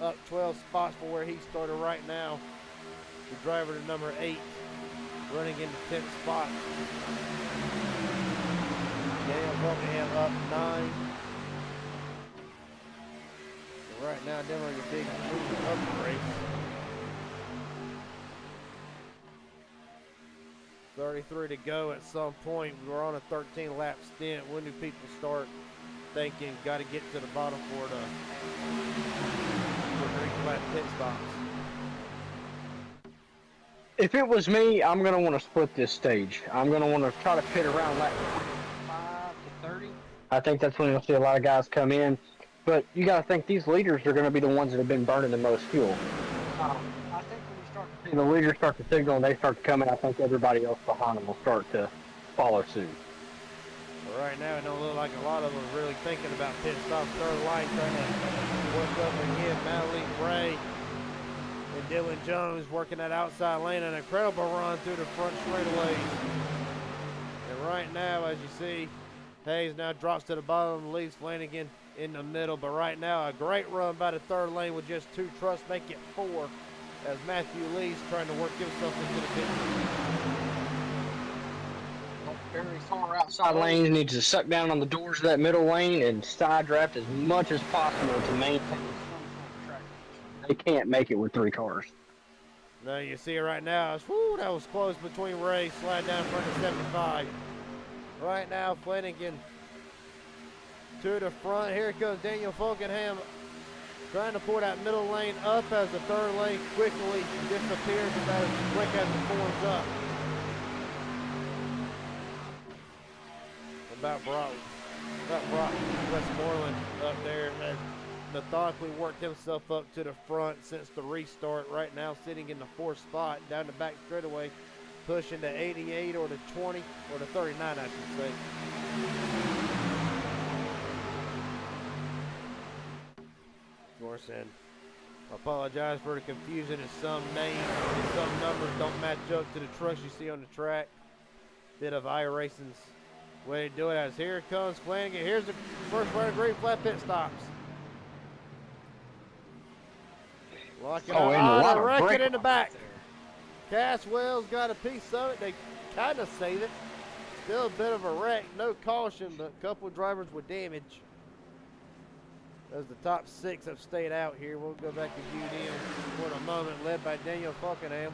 up 12 spots from where he started right now. The driver to number 8 running into 10th spot. Daniel Buckingham up 9. So right now, Denver the big mover of the race. 33 to go at some point. We're on a 13 lap stint. When do people start thinking, got to get to the bottom for green flat pit stops? If it was me, I'm going to want to split this stage. I'm going to want to try to pit around lap 5 to 30. I think that's when you'll see a lot of guys come in. But you got to think these leaders are going to be the ones that have been burning the most fuel. I think when you start to see the leaders start to signal and they start to come in, I think everybody else behind them will start to follow suit. Well, right now, it don't look like a lot of them are really thinking about pit stops. Third line trying to work up again. Madeline Bray and Dylan Jones working that outside lane. An incredible run through the front straightaways. And right now, as you see, Hayes now drops to the bottom, leaves Flanagan in the middle. But right now, a great run by the third lane with just 2 trucks, make it 4, as Matthew Lee's trying to work himself into the pit. Very far outside lanes needs to suck down on the doors of that middle lane and side draft as much as possible to maintain some track. They can't make it with 3 cars. Now you see it right now. Whoo, that was close between Ray, slide down in front of 75. Right now, Flanagan to the front. Here comes Daniel Fulkenham trying to pull that middle lane up as the third lane quickly disappears about as quick as it forms up. About Brock Westmoreland up there has methodically worked himself up to the front since the restart. Right now sitting in the 4th spot down the back straightaway, pushing to 88 or to 20 or to 39, I should say. Morrison, I apologize for the confusion as some names and some numbers don't match up to the trucks you see on the track. Bit of iRacing's way to do it, as here comes Flanagan. Here's the first round of green flat pit stops. Locking up. They're wrecking in the back. Caswell's got a piece of it. They kind of save it. Still a bit of a wreck. No caution, but a couple drivers with damage. As the top 6 have stayed out here. We'll go back to view them for a moment, led by Daniel Fulkenham.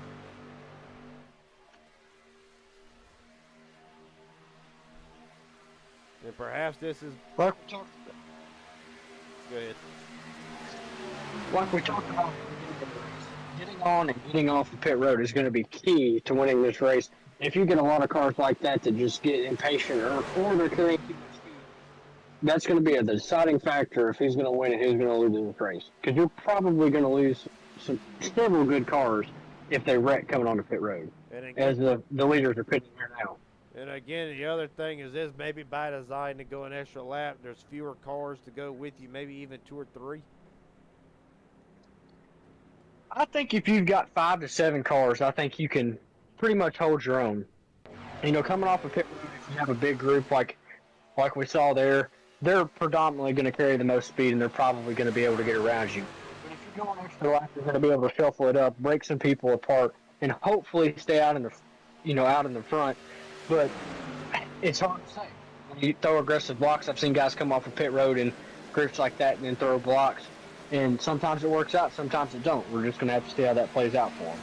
And perhaps this is... Like Go ahead. we talked about, getting on and getting off the pit road is going to be key to winning this race. If you get a lot of cars like that that just get impatient or they're carrying too much speed, that's going to be a deciding factor if he's going to win and who's going to lose this race. Because you're probably going to lose several good cars if they wreck coming onto pit road, as the leaders are pitting here now. And again, the other thing is this, maybe by design to go an extra lap. There's fewer cars to go with you, maybe even 2 or 3. I think if you've got 5 to 7 cars, I think you can pretty much hold your own. You know, coming off a pit road, you have a big group like we saw there, they're predominantly going to carry the most speed, and they're probably going to be able to get around you. But if you go an extra lap, you're going to be able to shuffle it up, break some people apart, and hopefully stay out in the, out in the front. But it's hard to say. When you throw aggressive blocks, I've seen guys come off of pit road and groups like that, and then throw blocks. And sometimes it works out, sometimes it don't. We're just going to have to see how that plays out for them.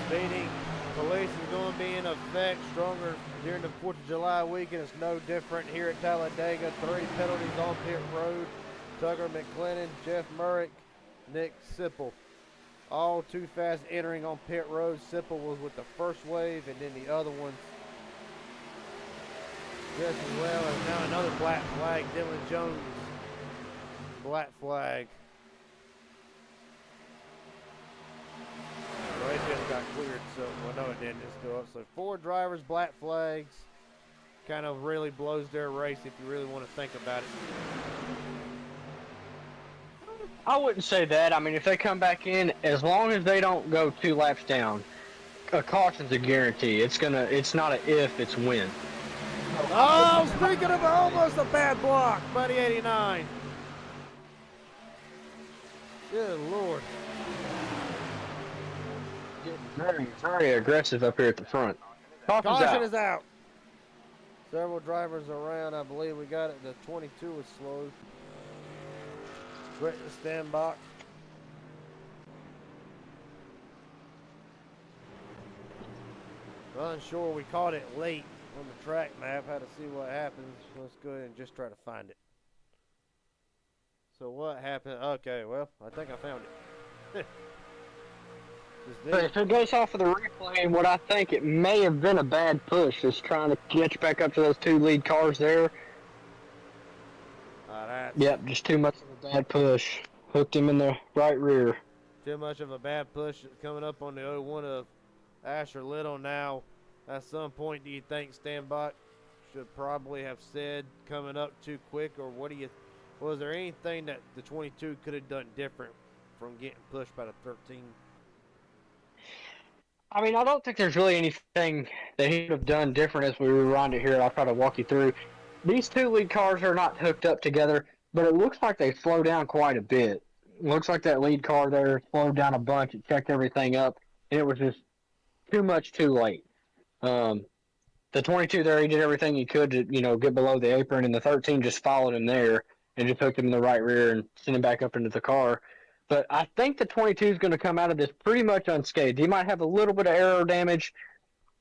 Speeding police is going to be in effect stronger during the 4th of July weekend. It's no different here at Talladega. 3 penalties on pit road. Tugger McLennan, Jeff Murrick, Nick Sipple. All too fast entering on pit road. Sipple was with the first wave, and then the other ones just as well. And now another black flag. Dylan Jones, black flag. Well, it just got cleared, so, well, no, it didn't. It's still up. So 4 drivers, black flags. Kind of really blows their race if you really want to think about it. I wouldn't say that. I mean, if they come back in, as long as they don't go 2 laps down, a caution's a guarantee. It's not an if, it's when. Oh, speaking of almost a bad block, Buddy 89. Good Lord. Very, very aggressive up here at the front. Caution is out. Several drivers around. I believe we got it. The 22 was slow. Quentin Stenbach. Unsure. We caught it late on the track map. Had to see what happens. Let's go ahead and just try to find it. So what happened? Okay, well, I think I found it. If it goes off of the replay, what I think it may have been a bad push, just trying to catch back up to those 2 lead cars there. Yep, just too much of a bad push. Hooked him in the right rear. Too much of a bad push coming up on the 01 of Asher Little now. At some point, do you think Stenbach should probably have said coming up too quick, or was there anything that the 22 could have done different from getting pushed by the 13? I mean, I don't think there's really anything that he could have done different as we rewind it here. I'll try to walk you through. These 2 lead cars are not hooked up together, but it looks like they slowed down quite a bit. It looks like that lead car there slowed down a bunch. It checked everything up, and it was just too much too late. The 22 there, he did everything he could to, get below the apron, and the 13 just followed him there and just hooked him in the right rear and sent him back up into the car. But I think the 22 is going to come out of this pretty much unscathed. He might have a little bit of aero damage,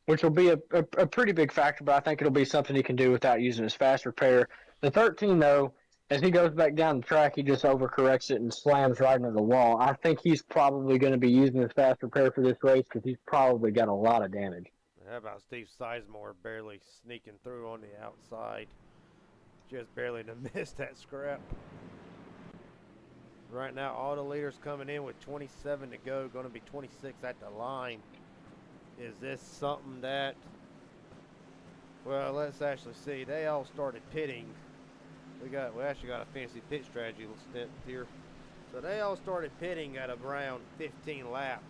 which will be a pretty big factor, but I think it'll be something he can do without using his fast repair. The 13, though, as he goes back down the track, he just overcorrects it and slams right into the wall. I think he's probably going to be using his fast repair for this race because he's probably got a lot of damage. How about Steve Sizemore barely sneaking through on the outside? Just barely to miss that scrap. Right now, all the leaders coming in with 27 to go. Going to be 26 at the line. Is this something that... Well, let's actually see. They all started pitting. We actually got a fancy pit strategy stint here. So they all started pitting at around 15 laps.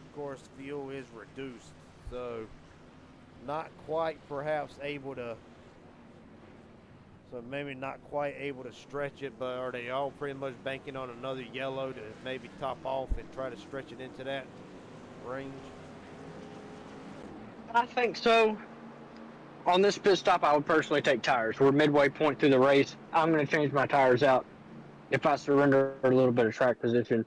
Of course, fuel is reduced. So, not quite perhaps able to... So maybe not quite able to stretch it, but are they all pretty much banking on another yellow to maybe top off and try to stretch it into that range? I think so. On this pit stop, I would personally take tires. We're midway point through the race. I'm going to change my tires out. If I surrender a little bit of track position,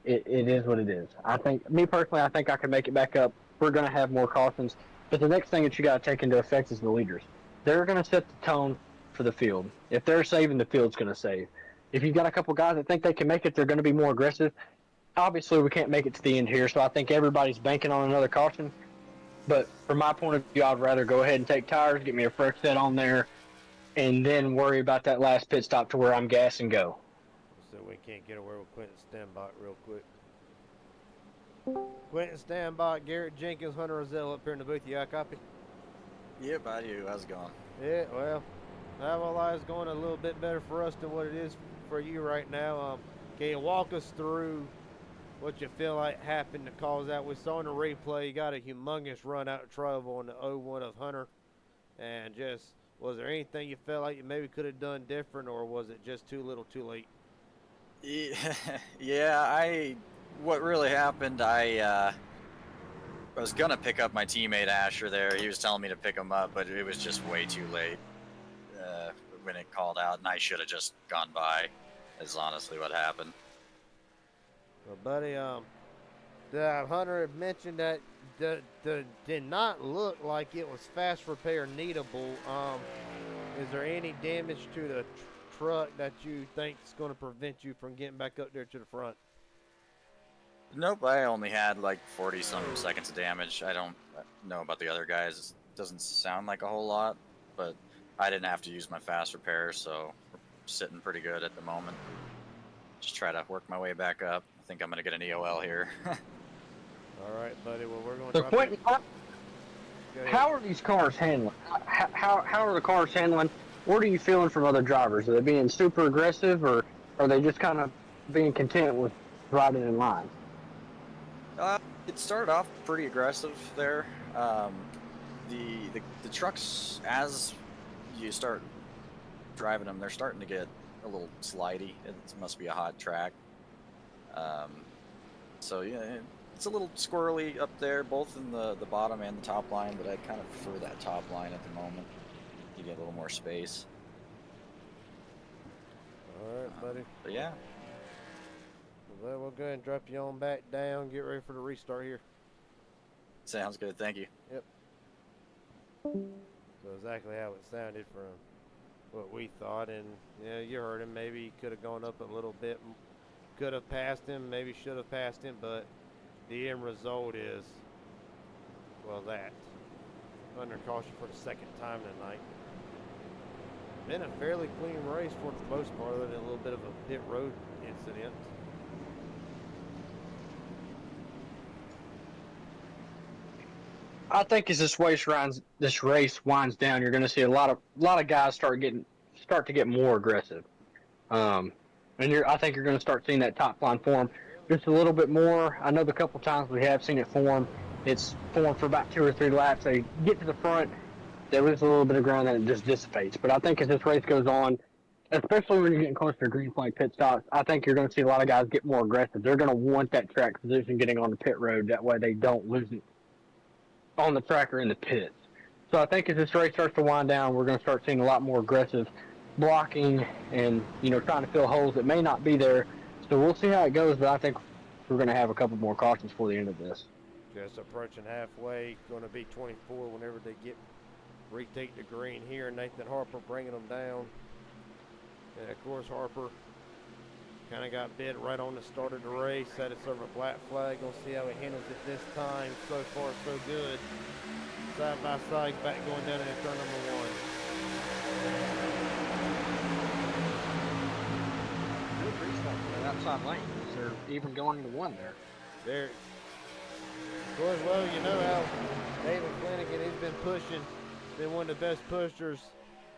it is what it is. I think, me personally, I think I can make it back up. We're going to have more cautions. But the next thing that you got to take into effect is the leaders. They're going to set the tone for the field. If they're saving, the field's going to save. If you've got a couple guys that think they can make it, they're going to be more aggressive. Obviously, we can't make it to the end here, so I think everybody's banking on another caution. But from my point of view, I'd rather go ahead and take tires, get me a fresh set on there, and then worry about that last pit stop to where I'm gas and go. So we can't get away with Quentin Stenbach real quick. Quentin Stenbach, Garrett Jenkins, Hunter Rozelle up here in the booth. You got a copy? Yeah, about you. How's it going? Yeah, well, our lives going a little bit better for us than what it is for you right now. Can you walk us through what you feel like happened to cause that. We saw in the replay, you got a humongous run out of trouble on the 0-1 of Hunter. And just, was there anything you felt like you maybe could have done different, or was it just too little too late? Yeah, what really happened, I was gonna pick up my teammate Asher there. He was telling me to pick him up, but it was just way too late when it called out, and I should have just gone by, is honestly what happened. Well, buddy, Hunter had mentioned that did not look like it was fast repair needable. Is there any damage to the truck that you think is going to prevent you from getting back up there to the front? Nope, I only had like 40-some seconds of damage. I don't know about the other guys. It doesn't sound like a whole lot, but I didn't have to use my fast repair, so we're sitting pretty good at the moment. Just try to work my way back up. I think I'm going to get an EOL here. All right, buddy. Well, we're going to So drop Quentin, it. how are these cars handling? How are the cars handling? What are you feeling from other drivers? Are they being super aggressive, or are they just kind of being content with riding in line? It started off pretty aggressive there. The trucks, as you start driving them, they're starting to get a little slidey. It must be a hot track. So yeah, it's a little squirrely up there, both in the bottom and the top line, but I kind of prefer that top line at the moment. You get a little more space. All right, buddy. But yeah. Well, we'll go ahead and drop you on back down. Get ready for the restart here. Sounds good, thank you. Yep. So exactly how it sounded from what we thought, and yeah, you heard him. Maybe he could have gone up a little bit, could have passed him, maybe should have passed him, but the end result is, well, that. Under caution for the second time tonight. Been a fairly clean race for the most part, other than a little bit of a pit road incident. I think as this race winds down, you're going to see a lot of guys start to get more aggressive, and I think you're going to start seeing that top line form just a little bit more. I know the couple times we have seen it form, it's formed for about 2 or 3 laps. They get to the front, they lose a little bit of ground, and it just dissipates. But I think as this race goes on, especially when you're getting closer to green flag pit stops, I think you're going to see a lot of guys get more aggressive. They're going to want that track position getting on the pit road. That way they don't lose it on the track or in the pits. So I think as this race starts to wind down, we're going to start seeing a lot more aggressive blocking and, trying to fill holes that may not be there. So we'll see how it goes, but I think we're going to have a couple more cautions for the end of this. Just approaching halfway, going to be 24 whenever they retake the green here. Nathan Harper bringing them down. And of course Harper kind of got bit right on the start of the race. Had to serve a black flag. Gonna see how he handles it this time. So far, so good. Side by side, back going down into turn number 1. Good restart for that outside lane. They're even going into 1 there. There. Of course, well, you know how David Flanagan, he's been pushing. Been one of the best pushers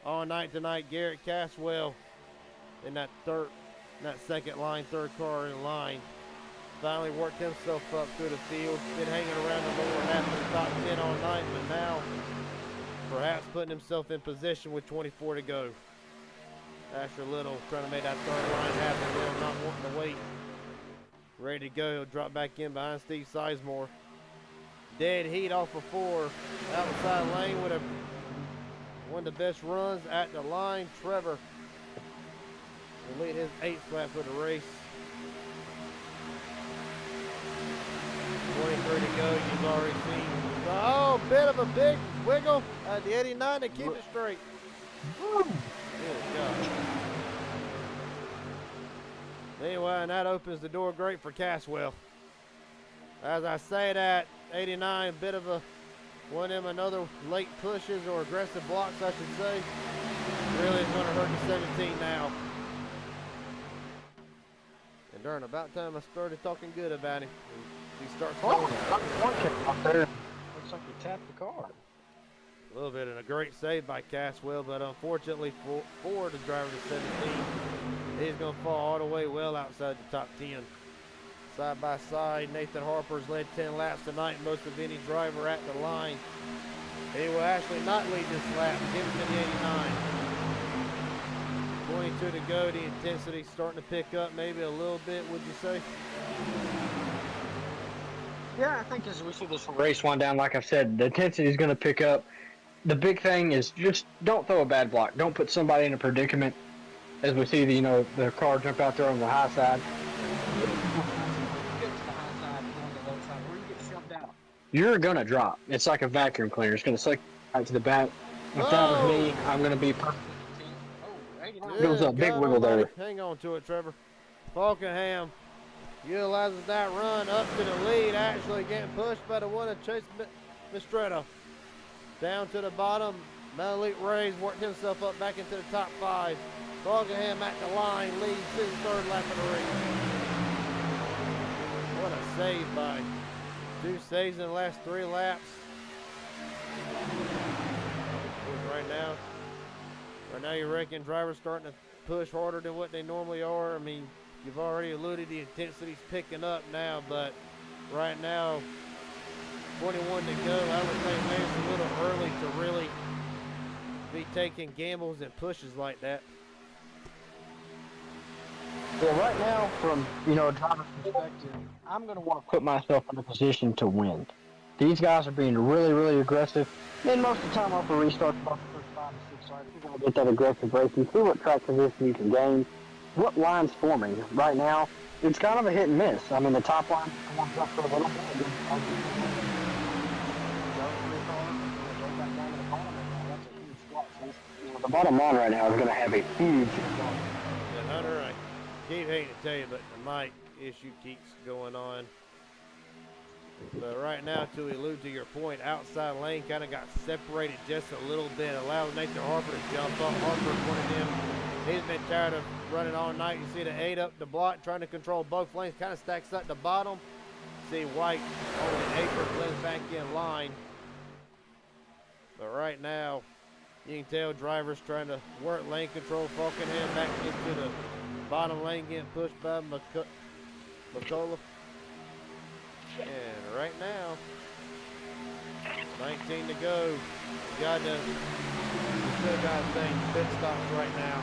all night tonight. Garrett Caswell in that second line, third car in line. Finally worked himself up through the field. Been hanging around the lower half of the top 10 all night, but now perhaps putting himself in position with 24 to go. Asher Little trying to make that third line happen. Little not wanting to wait. Ready to go. He'll drop back in behind Steve Sizemore. Dead heat off of 4. Outside lane with one of the best runs at the line. Trevor will lead his 8th lap of the race. 23 to go. You've already seen. Oh, bit of a big wiggle at the 89 to keep it straight. Good God. Anyway, and that opens the door great for Caswell. As I say that, 89, bit of one of them another late pushes or aggressive blocks, I should say. Really is going to hurt the 17 now. And darn, about time I started talking good about him. He starts going out there. Looks like he tapped the car. A little bit, and a great save by Caswell, but unfortunately for the driver of 17, he's going to fall all the way well outside the top 10. Side by side, Nathan Harper's led 10 laps tonight, most of any driver at the line. He will actually not lead this lap, get him to the 89. 22 to go, the intensity's starting to pick up maybe a little bit, would you say? Yeah, I think as we see this race wind down, like I've said, the intensity is going to pick up. The big thing is just don't throw a bad block. Don't put somebody in a predicament. As we see the car jump out there on the high side. You're gonna drop. It's like a vacuum cleaner. It's gonna suck out to the back. If that was me, I'm gonna be perfect. There was a big God wiggle almighty. there. Hang on to it, Trevor. Falkenham utilizes that run up to the lead, actually getting pushed by the one of Chase Mistretta. Down to the bottom, Malik Ray's worked himself up back into the top 5. Falkenham at the line, leads his 3rd lap of the race. What a save by 2 saves in the last 3 laps. Right now you reckon drivers starting to push harder than what they normally are? I mean, you've already alluded the intensity's picking up now, but right now, 21 to go, I would think maybe it's a little early to really be taking gambles and pushes like that. Well, right now, from a driver's perspective, I'm going to want to put myself in a position to win. These guys are being really, really aggressive. And most of the time, off a restart, about the first 5 to 6 laps, you're going to get that aggressive racing. See what track position you can gain. What line's forming right now? It's kind of a hit and miss. I mean, the top line comes up for a little bit. The bottom line right now is going to have a huge. Yeah, Hunter, I keep hating to tell you, but the mic issue keeps going on. But right now, to allude to your point, outside lane kind of got separated just a little bit, allowed Nathan Harper to jump up. Harper's one of them. He's been tired of running all night. You see the 8 up the block, trying to control both lanes, kind of stacks up the bottom. See White on the apron, blends back in line. But right now, you can tell drivers trying to work lane control. Falkenham back into the bottom lane, getting pushed by McCullough. And right now, 19 to go. You still got to think pit stops right now.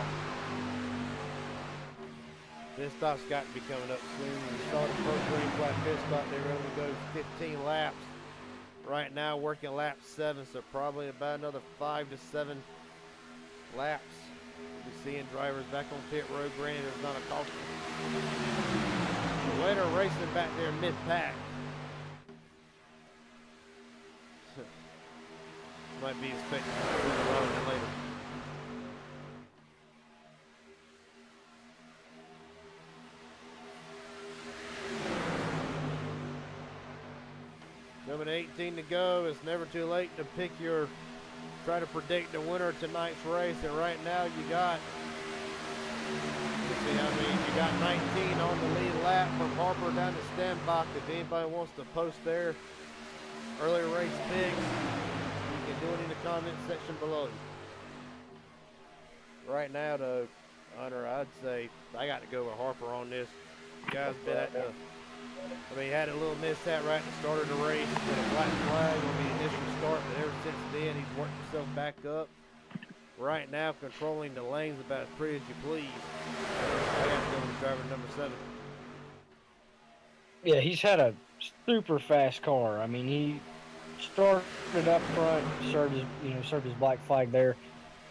Pit stops got to be coming up soon. We saw the first green flag pit stop. They were able to go 15 laps. Right now, working lap 7, so probably about another 5 to 7 laps. We're seeing drivers back on pit road. Granted, there's not a caution. Later racing back there mid-pack. Might be expecting to later. Number 18 to go. It's never too late to try to predict the winner of tonight's race. And right now you got 19 on the lead lap from Harper down to Stenbach. If anybody wants to post their early race picks, you can do it in the comment section below. Right now, though, Hunter, I'd say I got to go with Harper on this. The guy's been at he had a little mishap right at the start of the race with a black flag on the initial start, but ever since then, he's worked himself back up. Right now, controlling the lanes about as pretty as you please. I got to go with driver number 7. Yeah, he's had a super fast car. I mean, he started up front, served his black flag there,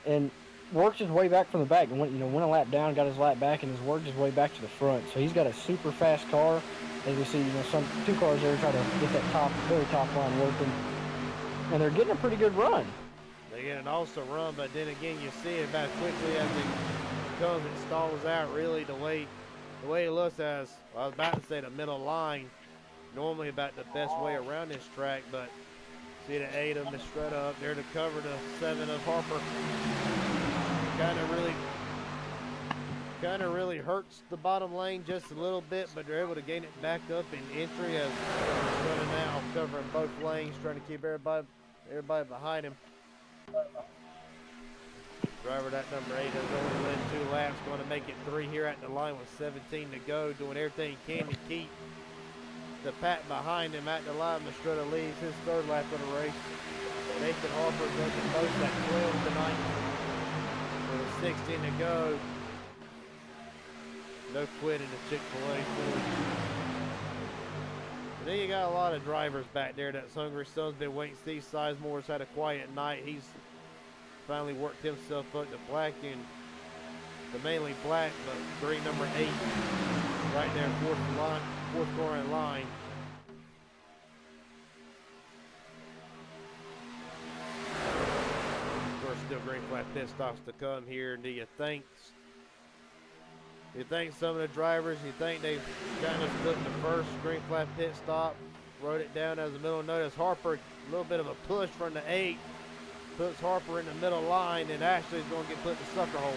and worked his way back from the back. And went a lap down, got his lap back, and has worked his way back to the front. So he's got a super fast car. As we see, some 2 cars there try to get that very top line working, and they're getting a pretty good run. They get an awesome run, but then again, you see it about quickly as it comes and stalls out. Really, the way it looks as, well, I was about to say the middle line, normally about the best way around this track, but see the 8 of Mistretta up there to cover the 7 of Harper. Kind of really hurts the bottom lane just a little bit, but they're able to gain it back up in entry as Mistretta now covering both lanes, trying to keep everybody behind him. Driver that number 8 has only led 2 laps, going to make it 3 here at the line with 17 to go, doing everything he can to keep the pack behind him at the line. Mastretta leads his third lap of the race. Nathan Harper goes to post at 12 tonight. With 16 to go. No quitting the Chick-fil-A Ford. Then you got a lot of drivers back there that's hungry. Some's been waiting. Steve Sizemore's had a quiet night. He's finally worked himself up to black, and the mainly black, but green number 8 right there, fourth corner in line. Of course, still green flag pit stops to come here. Do you think some of the drivers, you think they've kind of took the first green flag pit stop, wrote it down as a middle notice? Harper, a little bit of a push from the 8, puts Harper in the middle line, and Ashley's going to get put in the sucker hole.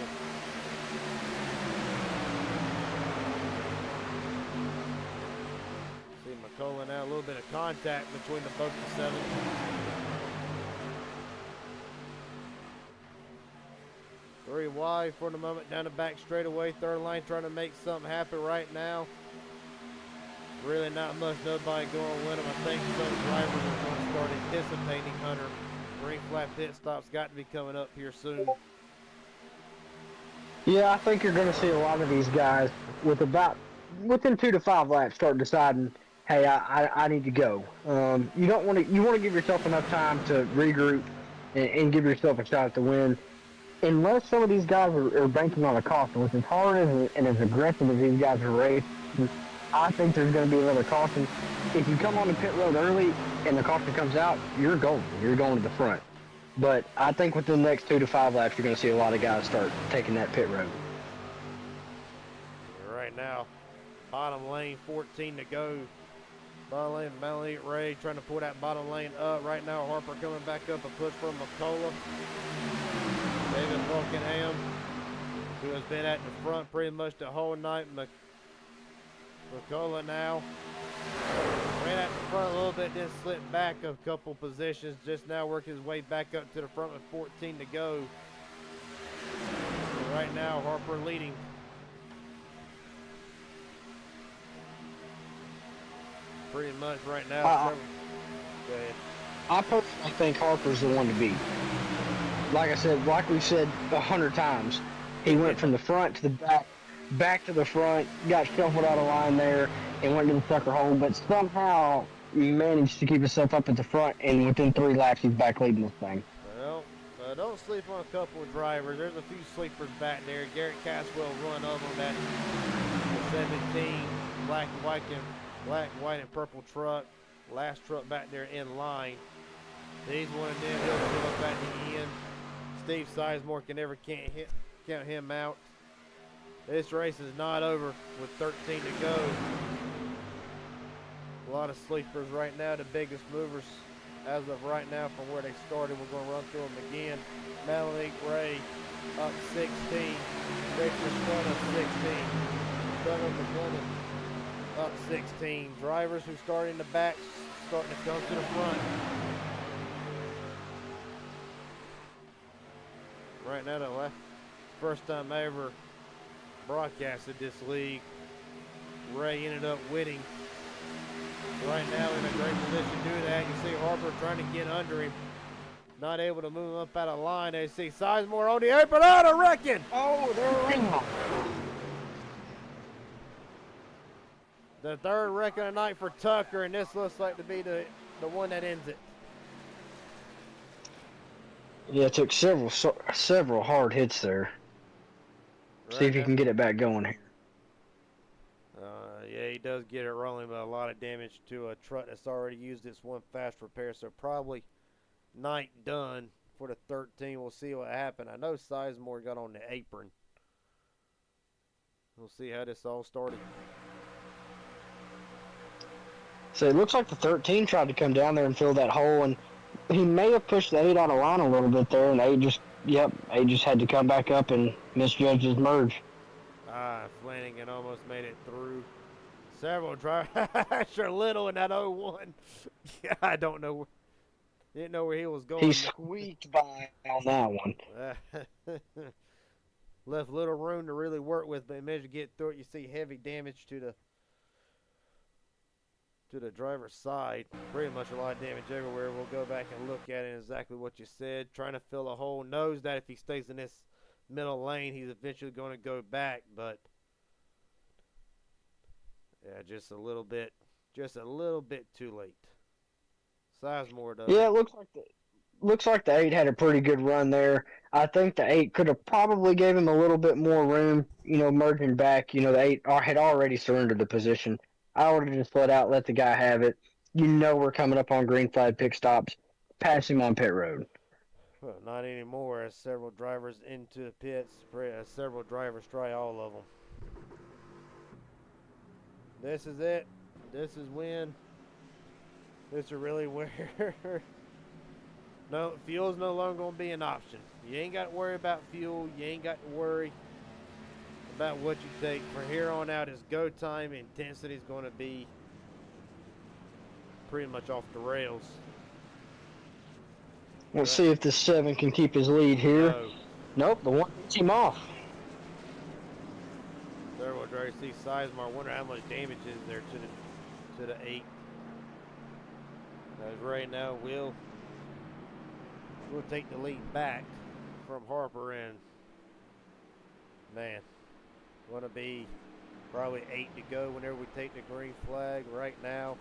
See McCullough now, a little bit of contact between the both the 7. Three wide for the moment, down the back straightaway, third line trying to make something happen right now. Really not much, nobody going with him. I think some drivers are going to start anticipating Hunter. Green flag pit stop's got to be coming up here soon. Yeah, I think you're going to see a lot of these guys within 2 to 5 laps start deciding, hey, I need to go. You want to give yourself enough time to regroup and give yourself a shot to win. Unless some of these guys are banking on a caution, which is hard and as aggressive as these guys are racing, I think there's going to be another caution. If you come on the pit road early and the caution comes out, you're going. You're going to the front. But I think within the next 2 to 5 laps, you're going to see a lot of guys start taking that pit road. Right now, bottom lane, 14 to go. Bottom lane, Melanie Ray trying to pull that bottom lane up. Right now, Harper coming back up, a push from McCullough. David Falkenham, who has been at the front pretty much the whole night. McCullough now ran at the front a little bit, then slipped back a couple positions. Just now working his way back up to the front with 14 to go. So right now, Harper leading. Pretty much right now. Go ahead. I personally think Harper's the one to beat. Like I said, like we've said 100 times, he went from the front to the back to the front, got shuffled out of line there, and went to the sucker hole. But somehow he managed to keep himself up at the front, and within 3 laps, he's back leading this thing. Well, don't sleep on a couple of drivers. There's a few sleepers back there. Garrett Caswell run up on that 17 black, white, and purple truck. Last truck back there in line. He's one of them. He'll go up at the end. Steve Sizemore can never count him out. This race is not over with 13 to go. A lot of sleepers right now. The biggest movers as of right now from where they started. We're going to run through them again. Melanie Ray up 16. Rachel Strutta 16. Strutta McGlinnan up 16. Drivers who start in the back starting to come to the front. Right now, the first time I ever broadcasted this league, Ray ended up winning. Right now in a great position to do that. You see Harper trying to get under him. Not able to move him up out of line. They see Sizemore on the apron. Out of wrecking. Oh, they're ring. The third wreck of the night for Tucker, and this looks like to be the one that ends it. Yeah, it took several hard hits there. Right See if he now. can get it back going here. Yeah, he does get it rolling, but a lot of damage to a truck that's already used its one fast repair. So probably night done for the 13. We'll see what happened. I know Sizemore got on the apron. We'll see how this all started. So it looks like the 13 tried to come down there and fill that hole, and he may have pushed the 8 out of line a little bit there, and 8 just had to come back up and misjudge his merge. Flanagan almost made it through. Several drivers. Sure little in that 01. Yeah, I don't know. Didn't know where he was going. He squeaked by on that one. Left little room to really work with, but managed to get through it. You see heavy damage to to the driver's side. Pretty much a lot of damage everywhere. We'll go back and look at it, exactly what you said. Trying to fill a hole. Knows that if he stays in this middle lane, he's eventually going to go back, but yeah, just a little bit too late. Sizemore does. Yeah, it looks like the 8 had a pretty good run there. I think the 8 could have probably gave him a little bit more room, merging back. The 8 had already surrendered the position. I would have just let the guy have it. We're coming up on green flag pit stops. Pass him on pit road. Well, not anymore, as several drivers into the pits. Several drivers try all of them. This is it. This is when. This is really where. No, fuel's no longer going to be an option. You ain't got to worry about fuel. You ain't got to worry about what you take. From here on out, it's go time. Intensity is going to be pretty much off the rails. Let's see if this 7 can keep his lead here. No. Nope, the 1 hits him off. There we'll try to see Sizemore. I wonder how much damage is there to the 8. As right now, we'll take the lead back from Harper, and man, going to be probably 8 to go whenever we take the green flag. Right now,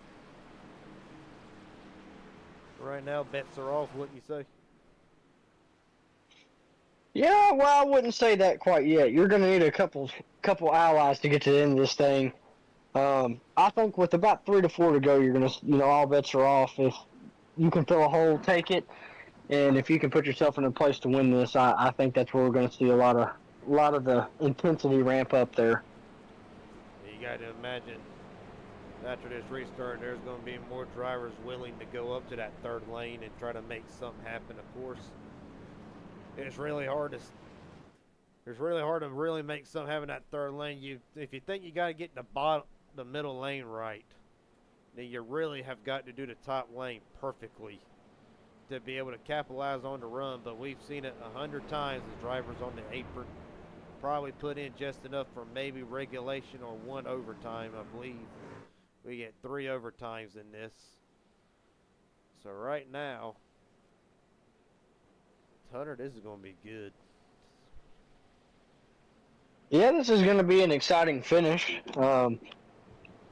bets are off. Wouldn't you say? Yeah, well, I wouldn't say that quite yet. You're going to need a couple allies to get to the end of this thing. I think with about 3 to 4 to go, you're going to, all bets are off. If you can fill a hole, take it. And if you can put yourself in a place to win this, I think that's where we're going to see a lot of the intensity ramp up there. You got to imagine after this restart, there's going to be more drivers willing to go up to that third lane and try to make something happen. Of course, it's really hard to really make something happen in that third lane. If you think you got to get the middle lane right, then you really have got to do the top lane perfectly to be able to capitalize on the run. But we've seen it 100 times. The drivers on the apron probably put in just enough for maybe regulation or 1 overtime. I believe we get 3 overtimes in this. So right now, Hunter, this is going to be good. Yeah, this is going to be an exciting finish.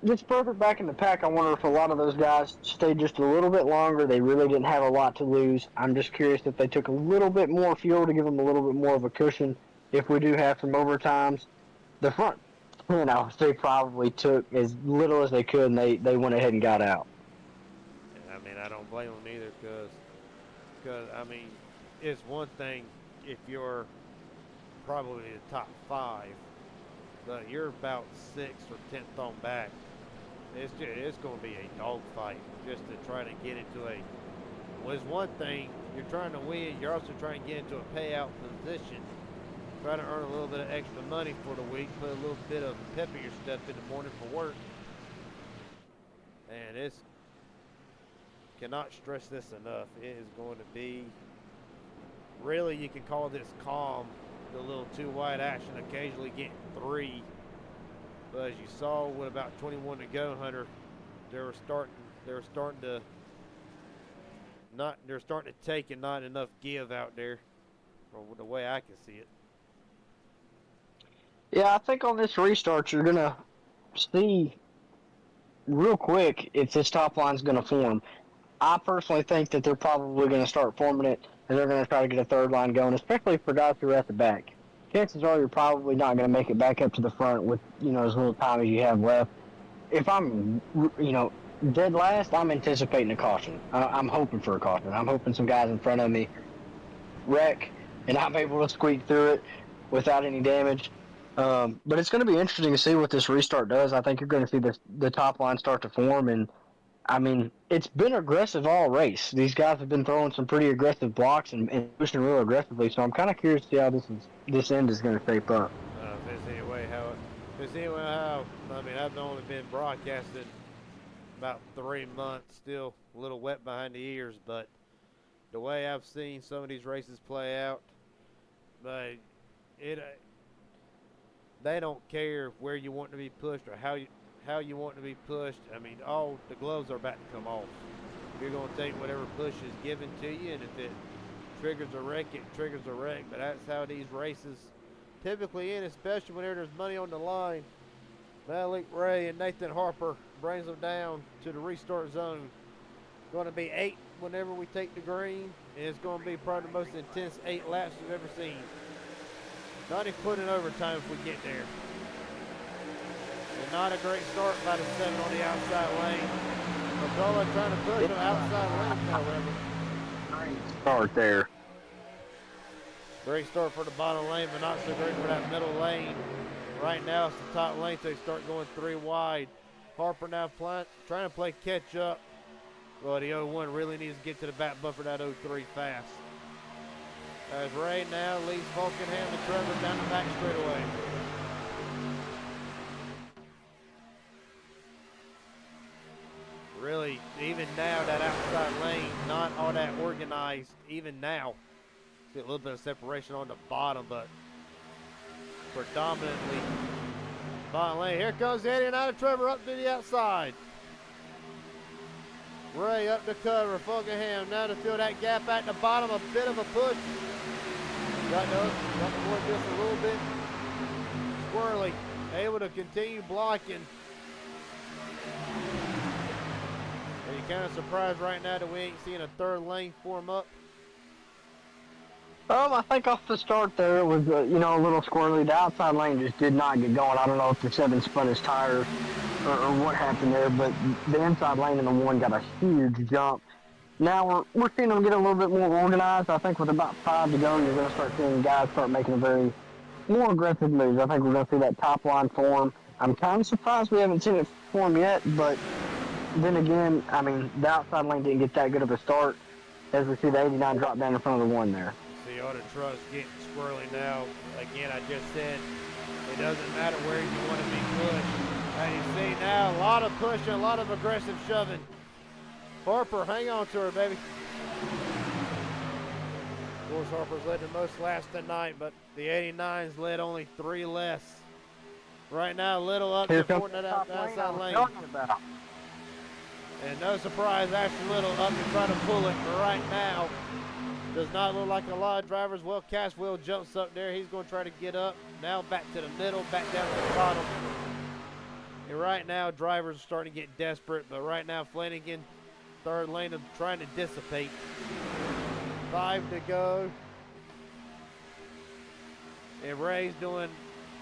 It's perfect back in the pack. I wonder if a lot of those guys stayed just a little bit longer. They really didn't have a lot to lose. I'm just curious if they took a little bit more fuel to give them a little bit more of a cushion. If we do have some overtimes, the front, they probably took as little as they could, and they went ahead and got out. I mean, I don't blame them either, because I mean, it's one thing if you're probably the top 5, but you're about 6th or 10th on back. It's going to be a dogfight just to try to get into a. Well, it's one thing you're trying to win. You're also trying to get into a payout position. Try to earn a little bit of extra money for the week. Put a little bit of pep in your step in the morning for work. And it's cannot stress this enough. It is going to be. Really, you can call this calm. The little 2 wide action, occasionally getting 3. But as you saw with about 21 to go, Hunter, they're starting to take and not enough give out there, from the way I can see it. Yeah, I think on this restart, you're going to see real quick if this top line's going to form. I personally think that they're probably going to start forming it, and they're going to try to get a third line going, especially for guys who are at the back. Chances are you're probably not going to make it back up to the front with, as little time as you have left. If I'm, dead last, I'm anticipating a caution. I'm hoping for a caution. I'm hoping some guys in front of me wreck, and I'm able to squeak through it without any damage. But it's going to be interesting to see what this restart does. I think you're going to see the top line start to form, and I mean, it's been aggressive all race. These guys have been throwing some pretty aggressive blocks and pushing real aggressively. So I'm kind of curious to see how this end is going to shape up. If there's any way how, I mean, I've only been broadcasting about 3 months, still a little wet behind the ears, but the way I've seen some of these races play out, they don't care where you want to be pushed or how how you want to be pushed. I mean, all the gloves are about to come off. You're going to take whatever push is given to you, and if it triggers a wreck, it triggers a wreck. But that's how these races typically end, especially whenever there's money on the line. Malik Ray and Nathan Harper brings them down to the restart zone. Going to be 8 whenever we take the green, and it's going to be probably the most intense 8 laps we've ever seen. Not including overtime if we get there. And not a great start by the 7 on the outside lane. McCullough trying to push the outside lane, however. Great start there. Great start for the bottom lane, but not so great for that middle lane. Right now it's the top lane, so they start going 3 wide. Harper now trying to play catch up. Well, the 01 really needs to get to the back buffer that 03 fast. As Ray now leads Falkenham and Trevor down the back straightaway. Really, even now, that outside lane, not all that organized, even now. See a little bit of separation on the bottom, but predominantly bottom lane. Here comes Eddie and out of Trevor up to the outside. Ray up to cover, Falkenham now to fill that gap at the bottom, a bit of a push. Got to avoid this a little bit. Squirrely, able to continue blocking. Are you kind of surprised right now that we ain't seeing a third lane form up? I think off the start there it was, a little squirrely. The outside lane just did not get going. I don't know if the 7 spun his tires or what happened there, but the inside lane in the 1 got a huge jump. Now we're seeing them get a little bit more organized. I think with about 5 to go, you're going to start seeing guys start making a very more aggressive moves. I think we're going to see that top line form. I'm kind of surprised we haven't seen it form yet, but then again, I mean, the outside lane didn't get that good of a start as we see the 89 drop down in front of the 1 there. See all the trucks getting squirrely now. Again, I just said it doesn't matter where you want to be pushed. And you see now a lot of pushing, a lot of aggressive shoving. Harper, hang on to her, baby. Of course, Harper's led the most laps tonight, but the 89's led only 3 less. Right now, Little up to Fortnite out the outside lane. And no surprise, Ashton Little up to try to pull it, but right now, does not look like a lot of drivers. Well, Caswell jumps up there. He's going to try to get up. Now back to the middle, back down to the bottom. And right now, drivers are starting to get desperate, but right now, Flanagan, third lane, of trying to dissipate. 5 to go. And Ray's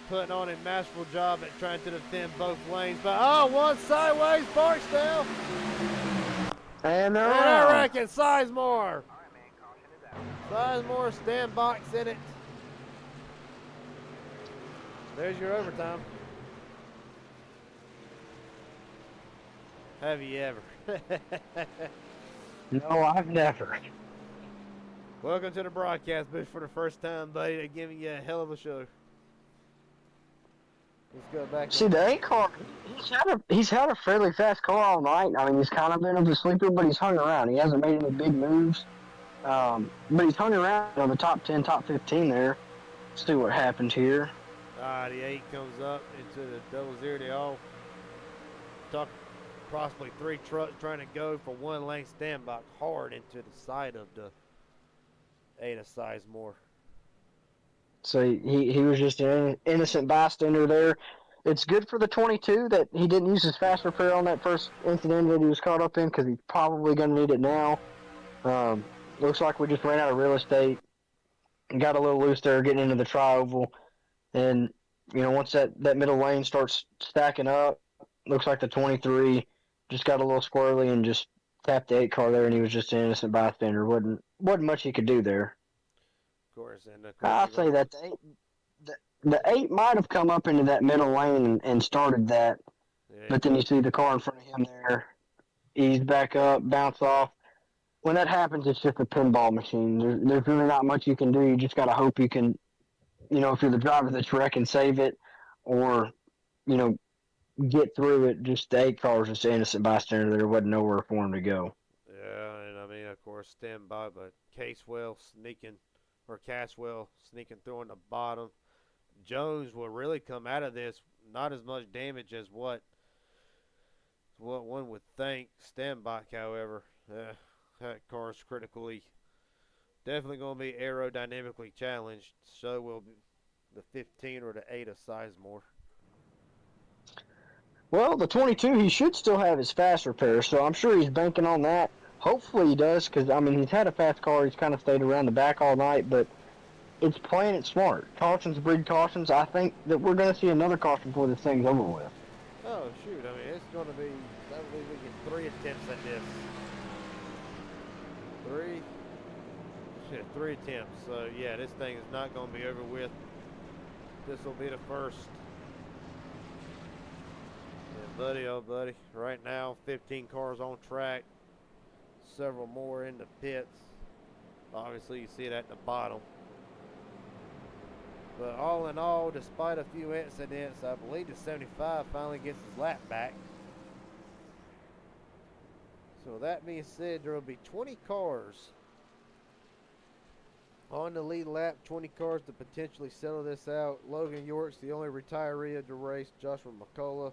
putting on a masterful job at trying to defend both lanes. But one sideways, Barksdale. And they're I reckon Sizemore. Sizemore stand box in it. There's your overtime. Have you ever? No, I've never. Welcome to the broadcast booth for the first time, buddy. They're giving you a hell of a show. Let's go back. See, the 8 car, he's had a fairly fast car all night. I mean, he's kind of been a sleeper, but he's hung around. He hasn't made any big moves. But he's hung around on the top 10, top 15 there. Let's see what happened here. The 8 comes up into the 00. They all talk possibly 3 trucks trying to go for 1 lane standby hard into the side of the 8 of Sizemore. So he was just an innocent bystander there. It's good for the 22 that he didn't use his fast repair on that first incident that he was caught up in, because he's probably going to need it now. Looks like we just ran out of real estate and got a little loose there getting into the tri-oval. And, once that middle lane starts stacking up, looks like the 23 just got a little squirrely and just tapped the 8 car there, and he was just an innocent bystander. Wasn't much he could do there. Of course. I'll say that the 8 might have come up into that middle lane and started that. Yeah. But then you see the car in front of him there, ease back up, bounce off. When that happens, it's just a pinball machine. There's really not much you can do. You just got to hope you can, if you're the driver that's wrecking, save it, or, get through it. Just the 8 car was just an innocent bystander. There wasn't nowhere for him to go. Yeah, and I mean, of course, stand by, but Caswell sneaking through on the bottom. Jones will really come out of this not as much damage as what It's what one would think. Standbike, however, that car's definitely going to be aerodynamically challenged. So will be the 15 or the 8 of Sizemore. Well, the 22, he should still have his fast repair, so I'm sure he's banking on that. Hopefully he does, because, I mean, he's had a fast car. He's kind of stayed around the back all night, but it's playing it smart. Cautions breed cautions. I think that we're going to see another caution before this thing's over with. Oh, shoot. I mean, it's going to be, I believe we get 3 attempts at this. 3? Yeah, 3 attempts. So, yeah, this thing is not going to be over with. This will be the first. Yeah, buddy, oh, buddy. Right now, 15 cars on track. Several more in the pits. Obviously, you see it at the bottom. But all in all, despite a few incidents, I believe the 75 finally gets his lap back. So that being said, there will be 20 cars on the lead lap, 20 cars to potentially settle this out. Logan York's the only retiree of the race. Joshua McCullough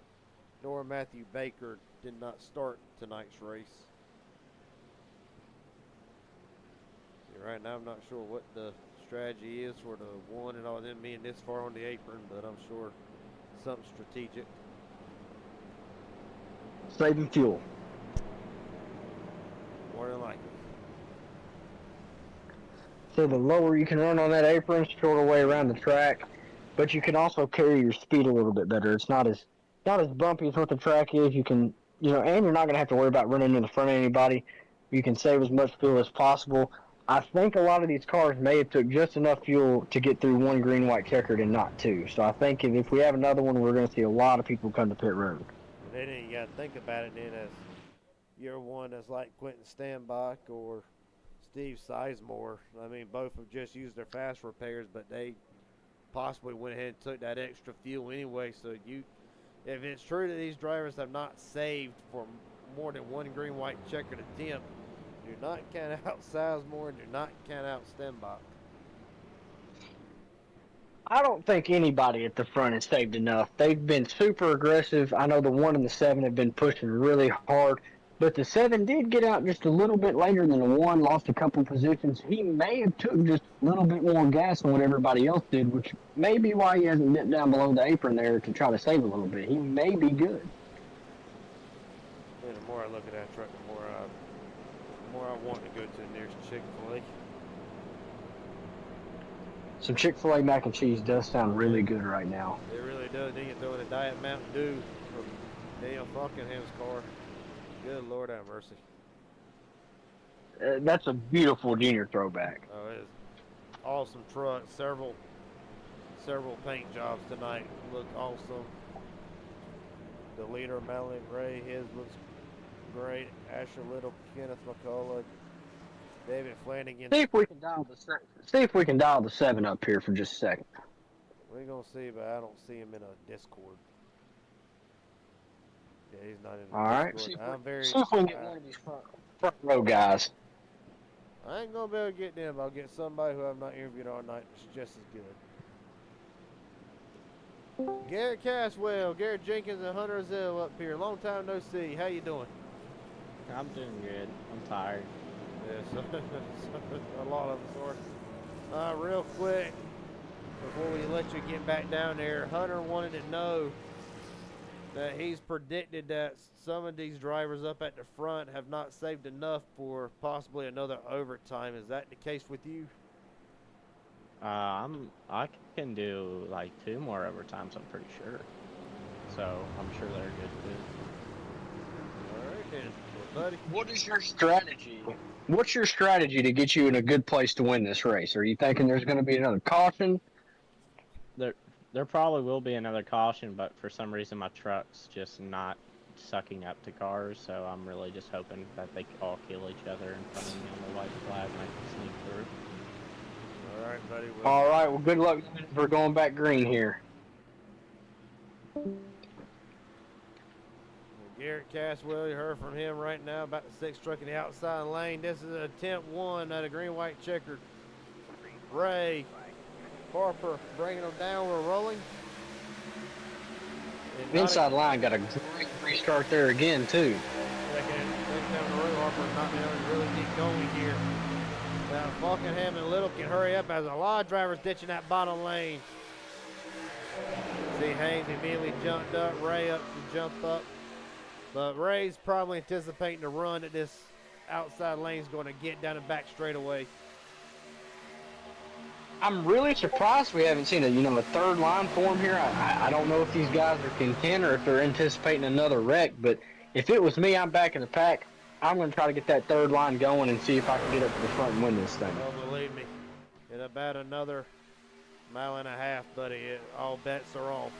nor Matthew Baker did not start tonight's race. See, right now I'm not sure what the strategy is for the one and all them being this far on the apron, but I'm sure something strategic. Saving fuel. More than likely. So the lower you can run on that apron, shorter way around the track, but you can also carry your speed a little bit better. It's not as bumpy as what the track is. You can, and you're not going to have to worry about running in the front of anybody. You can save as much fuel as possible. I think a lot of these cars may have took just enough fuel to get through one green, white checkered and not two. So I think if we have another one, we're going to see a lot of people come to pit road. And then you got to think about it then as you're one that's like Quentin Standbach or Steve Sizemore. I mean, both have just used their fast repairs, but they possibly went ahead and took that extra fuel anyway. So if it's true that these drivers have not saved for more than one green, white checkered attempt, do not count out Sizemore and do not count out Stenbach. I don't think anybody at the front has saved enough. They've been super aggressive. I know the 1 and the 7 have been pushing really hard, but the 7 did get out just a little bit later than the 1, lost a couple positions. He may have took just a little bit more gas than what everybody else did, which may be why he hasn't dipped down below the apron there to try to save a little bit. He may be good. And the more I look at that truck, the more I want to go to the nearest Chick-fil-A. Some Chick-fil-A mac and cheese does sound really good right now. It really does. Then you throw in a Diet Mountain Dew from Daniel Falkenham's car. Good Lord have mercy. That's a beautiful junior throwback. Oh, it is awesome truck. Several paint jobs tonight. Look awesome. The leader, Madeline Ray, his looks great. Asher Little, Kenneth McCullough, David Flanagan. See if we can dial the 7 up here for just a second. We're gonna see, but I don't see him in a Discord. Yeah, he's not in the All right. Discord. See if we can get one of these front row guys. I ain't gonna be able to get them. I'll get somebody who I've not interviewed all night that's just as good. Garrett Caswell, Garrett Jenkins, and Hunter Azell up here. Long time no see. How you doing? I'm doing good. I'm tired. Yes, a lot of us are. Real quick, before we let you get back down there, Hunter wanted to know that he's predicted that some of these drivers up at the front have not saved enough for possibly another overtime. Is that the case with you? I can do like 2 more overtimes, I'm pretty sure. So I'm sure they're good too. All right then, well, buddy. What is your strategy? What's your strategy to get you in a good place to win this race? Are you thinking there's going to be another caution? There probably will be another caution, but for some reason my truck's just not sucking up to cars, so I'm really just hoping that they all kill each other in front of me on the white flag and I can sneak through. All right, buddy. All right, well, good luck for going back green here. Garrett Caswell, you heard from him right now about the 6 truck in the outside lane. This is attempt 1 at a green-white checkered. Ray Harper bringing them down. We're rolling. The inside line got a great restart there again too. Second down the road, Harper's not being able to really get going here. Now Falkenham and Little can hurry up as a lot of drivers ditching that bottom lane. See Haynes immediately jumped up, Ray up to jump up. But Ray's probably anticipating the run that this outside lane's going to get down the back straightaway. I'm really surprised we haven't seen a third line form here. I don't know if these guys are content or if they're anticipating another wreck, but if it was me, I'm back in the pack. I'm going to try to get that third line going and see if I can get up to the front and win this thing. Oh, believe me, in about another mile and a half, buddy, all bets are off.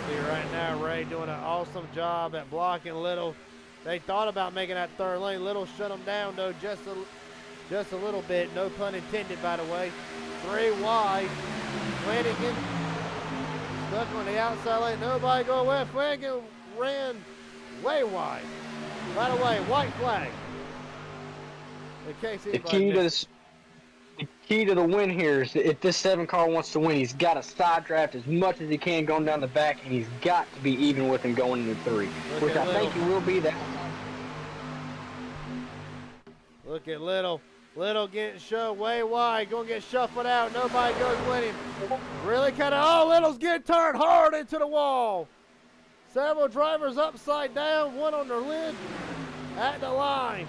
See right now, Ray doing an awesome job at blocking Little. They thought about making that third lane. Little shut them down, though, just a little bit. No pun intended, by the way. 3 wide. Flanagan stuck on the outside lane. Nobody going west. Flanagan ran way wide. By the way, white flag. In case The key to the win here is that if this 7 car wants to win, he's got to side draft as much as he can going down the back, and he's got to be even with him going into 3, which I think he will be that. Look at Little. Little getting shoved way wide. Going to get shuffled out. Nobody goes with him. Really kind of, oh, Little's getting turned hard into the wall. Several drivers upside down. One on their lid at the line.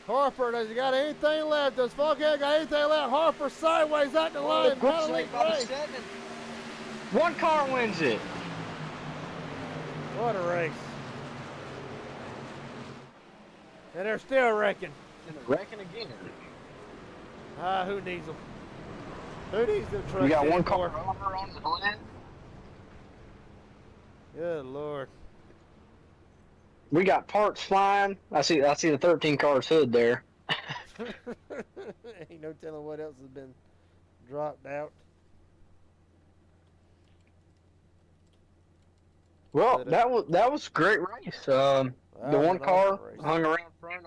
Harper, does he got anything left? Does Falkhead got anything left? Harper sideways at the line. One car wins it. What a race. And they're still wrecking. And they're wrecking again. Who needs them? Who needs them trucks? We got one anymore? car over on the left. Good Lord. We got parts flying. I see the 13 car's hood there. Ain't no telling what else has been dropped out. Well, that was a great race. The one car hung around front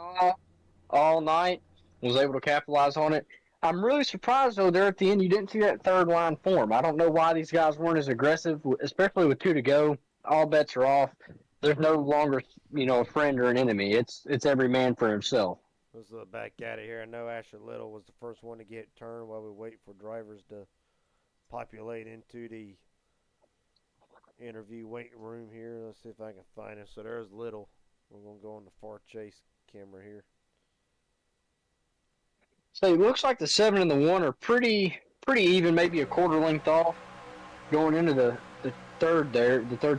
all night, was able to capitalize on it. I'm really surprised though there at the end you didn't see that third line form. I don't know why these guys weren't as aggressive, especially with 2 to go. All bets are off. There's no longer, a friend or an enemy. It's every man for himself. Let's look back at it here. I know Asher Little was the first one to get turned while we wait for drivers to populate into the interview waiting room here. Let's see if I can find him. So there's Little. We're going to go on the far chase camera here. So it looks like the 7 and the 1 are pretty even, maybe a quarter length off going into the third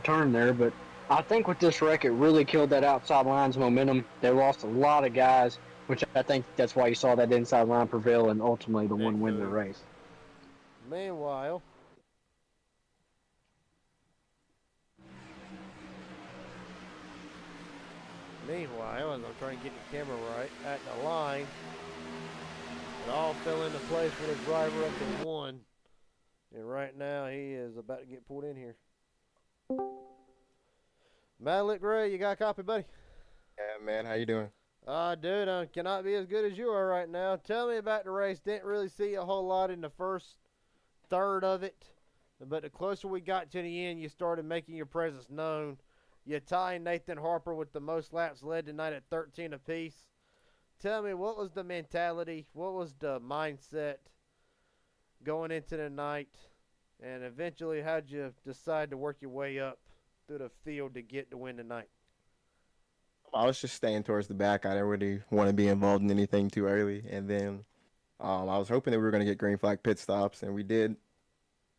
turn there, but I think with this wreck, it really killed that outside line's momentum. They lost a lot of guys, which I think that's why you saw that inside line prevail and ultimately the one win the race. Meanwhile, as I'm trying to get the camera right, at the line, it all fell into place for the driver up to 1. And right now, he is about to get pulled in here. Malik Gray, you got a copy, buddy? Yeah, man. How you doing? Dude, I cannot be as good as you are right now. Tell me about the race. Didn't really see a whole lot in the first third of it. But the closer we got to the end, you started making your presence known. You tie Nathan Harper with the most laps led tonight at 13 apiece. Tell me, what was the mentality? What was the mindset going into the night? And eventually, how'd you decide to work your way up through the field to get the win tonight? I was just staying towards the back. I didn't really want to be involved in anything too early. And then I was hoping that we were going to get green flag pit stops, and we did.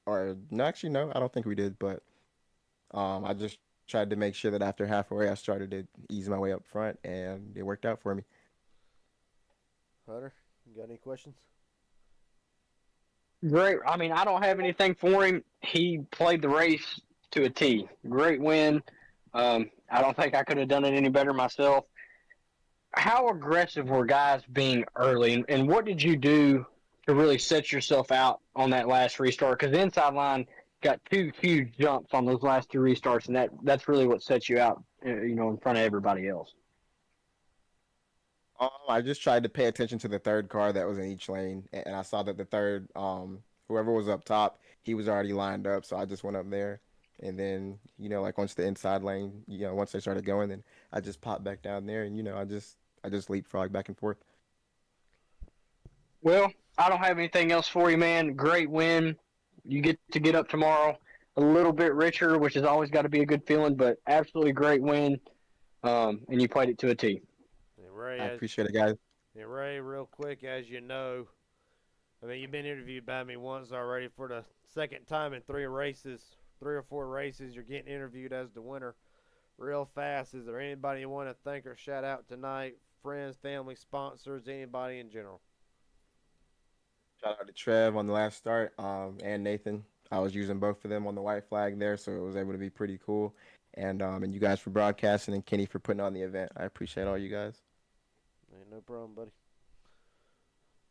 Or, no, actually, no, I don't think we did. But I just tried to make sure that after halfway, I started to ease my way up front, and it worked out for me. Hunter, you got any questions? Great. I mean, I don't have anything for him. He played the race to a T. Great win. I don't think I could have done it any better myself. How aggressive were guys being early, and what did you do to really set yourself out on that last restart? Because the inside line got 2 huge jumps on those last 2 restarts, and that's really what sets you out, in front of everybody else. I just tried to pay attention to the third car that was in each lane, and I saw that the third, whoever was up top, he was already lined up, so I just went up there and then like once the inside lane, once they started going, then I just popped back down there, and I just leapfrog back and forth. Well, I don't have anything else for you, man. Great win. You get to get up tomorrow a little bit richer, which has always got to be a good feeling, but absolutely great win. And you played it to a T. And Ray, I appreciate it, guys. And Ray, real quick, as you know, I mean, you've been interviewed by me once already for the second time in 3 or 4 races. You're getting interviewed as the winner. Real fast, is there anybody you want to thank or shout out tonight? Friends, family, sponsors, anybody in general? Shout out to Trev on the last start, and Nathan. I was using both of them on the white flag there, so it was able to be pretty cool. And you guys for broadcasting, and Kenny for putting on the event. I appreciate all you guys. Ain't no problem, buddy.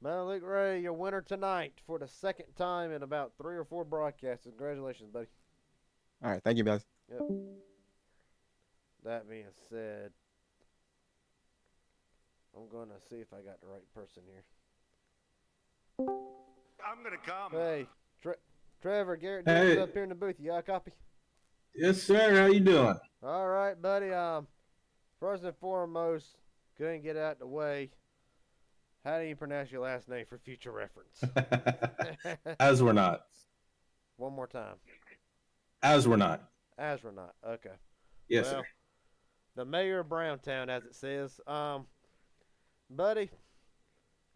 Malik Ray, your winner tonight for the second time in about 3 or 4 broadcasts. Congratulations, buddy. All right, thank you, guys. Yep. That being said, I'm going to see if I got the right person here. I'm going to come. Hey, Trevor, Garrett, Hey. up here in the booth. You got a copy? Yes, sir. How you doing? All right, buddy. First and foremost, couldn't get out the way. How do you pronounce your last name for future reference? As we're not. One more time. As we're not. Astronaut. Okay. Yes, Well, sir. the mayor of Browntown, as it says. Buddy,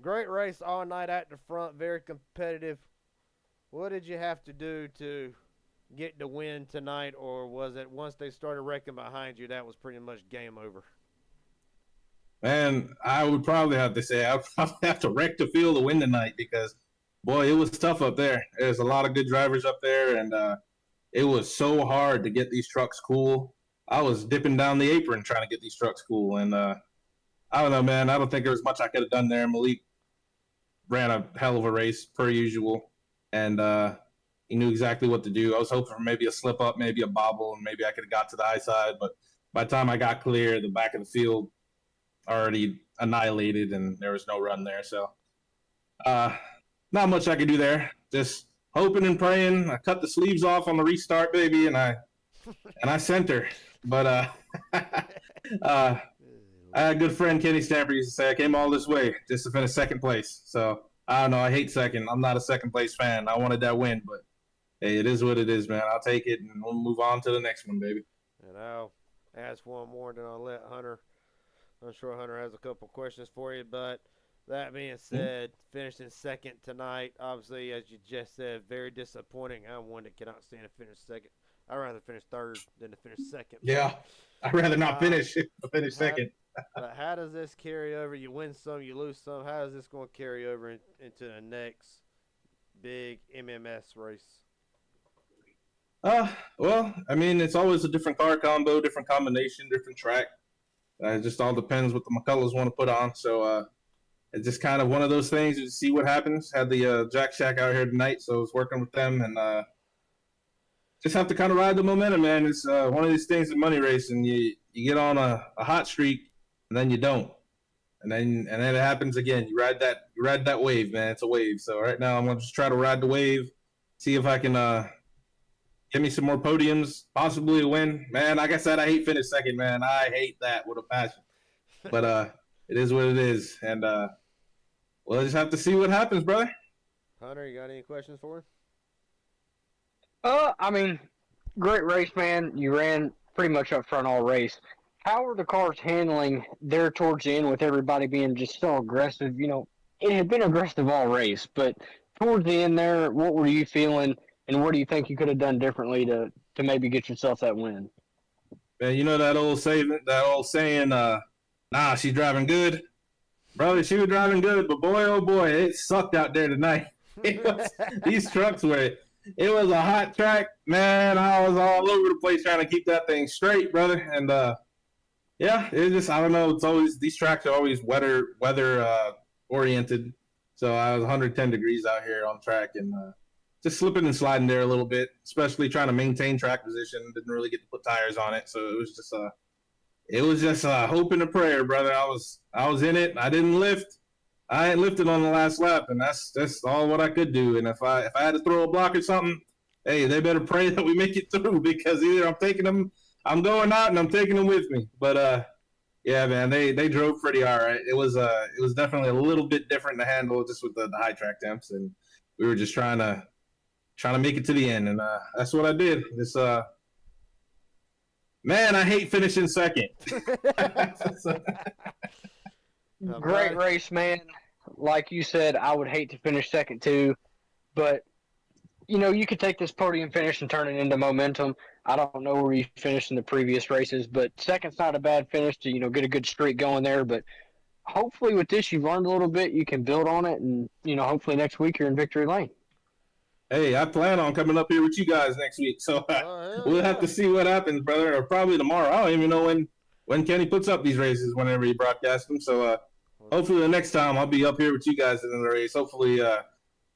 great race all night at the front, very competitive. What did you have to do to get the win tonight, or was it once they started wrecking behind you, that was pretty much game over? Man, I would probably have to say I would probably have to wreck the field to win tonight because, boy, it was tough up there. There's a lot of good drivers up there, and it was so hard to get these trucks cool. I was dipping down the apron trying to get these trucks cool, and I don't know, man. I don't think there was much I could have done there. Malik ran a hell of a race per usual, and he knew exactly what to do. I was hoping for maybe a slip up, maybe a bobble, and maybe I could have got to the high side. But by the time I got clear, the back of the field already annihilated, and there was no run there. So not much I could do there. Just hoping and praying. I cut the sleeves off on the restart, baby, and I sent her. But I had a good friend, Kenny Stamper, used to say, I came all this way just to finish second place. So I don't know. I hate second. I'm not a second place fan. I wanted that win, but hey, it is what it is, man. I'll take it, and we'll move on to the next one, baby. And I'll ask one more, then I'll let Hunter. I'm sure Hunter has a couple questions for you, but that being said, finishing second tonight, obviously, as you just said, very disappointing. I'm one that cannot stand to finish second. I'd rather finish third than to finish second. Yeah, I'd rather not finish second. But how does this carry over? You win some, you lose some. How is this going to carry over into the next big MMS race? Well, I mean, it's always a different car combo, different combination, different track. It just all depends what the McCulloughs want to put on. So it's just kind of one of those things. You see what happens. Had the Jack Shack out here tonight, so I was working with them, and just have to kind of ride the momentum, man. It's one of these things in money racing. You get on a hot streak, and then you don't, and then it happens again. You ride that wave, man. It's a wave. So right now, I'm gonna just try to ride the wave, see if I can get me some more podiums, possibly a win. Man, like I said, I hate finish second, man. I hate that with a passion. But it is what it is, and we'll just have to see what happens, brother. Hunter, you got any questions for him? I mean, great race, man. You ran pretty much up front all race. How are the cars handling there towards the end with everybody being just so aggressive? You know, it had been aggressive all race, but towards the end there, what were you feeling, and what do you think you could have done differently to maybe get yourself that win? Man, you know that old saying, nah, she's driving good. Brother, she was driving good, but boy, oh boy, it sucked out there tonight. These trucks were... It was a hot track, man. I was all over the place trying to keep that thing straight, brother. And yeah, it just, I don't know. It's always, these tracks are always weather oriented. So I was 110 degrees out here on track, and just slipping and sliding there a little bit, especially trying to maintain track position. Didn't really get to put tires on it, so it was just hope and a prayer, brother. I was in it. I didn't lift. I ain't lifted on the last lap, and that's all what I could do. And if I had to throw a block or something, hey, they better pray that we make it through because either I'm going out and I'm taking them with me. But yeah, man, they drove pretty all right. It was definitely a little bit different to handle just with the high track temps, and we were just trying to make it to the end, and that's what I did. This man, I hate finishing second. Great race, man. Like you said, I would hate to finish second too, but you could take this podium finish and turn it into momentum. I don't know where you finished in the previous races, but second's not a bad finish to get a good streak going there. But hopefully with this, you've learned a little bit. You can build on it, and hopefully next week you're in victory lane. Hey, I plan on coming up here with you guys next week, so we'll have to see what happens, brother, or probably tomorrow. I don't even know when Kenny puts up these races, whenever he broadcasts them. So hopefully the next time I'll be up here with you guys in the race. Hopefully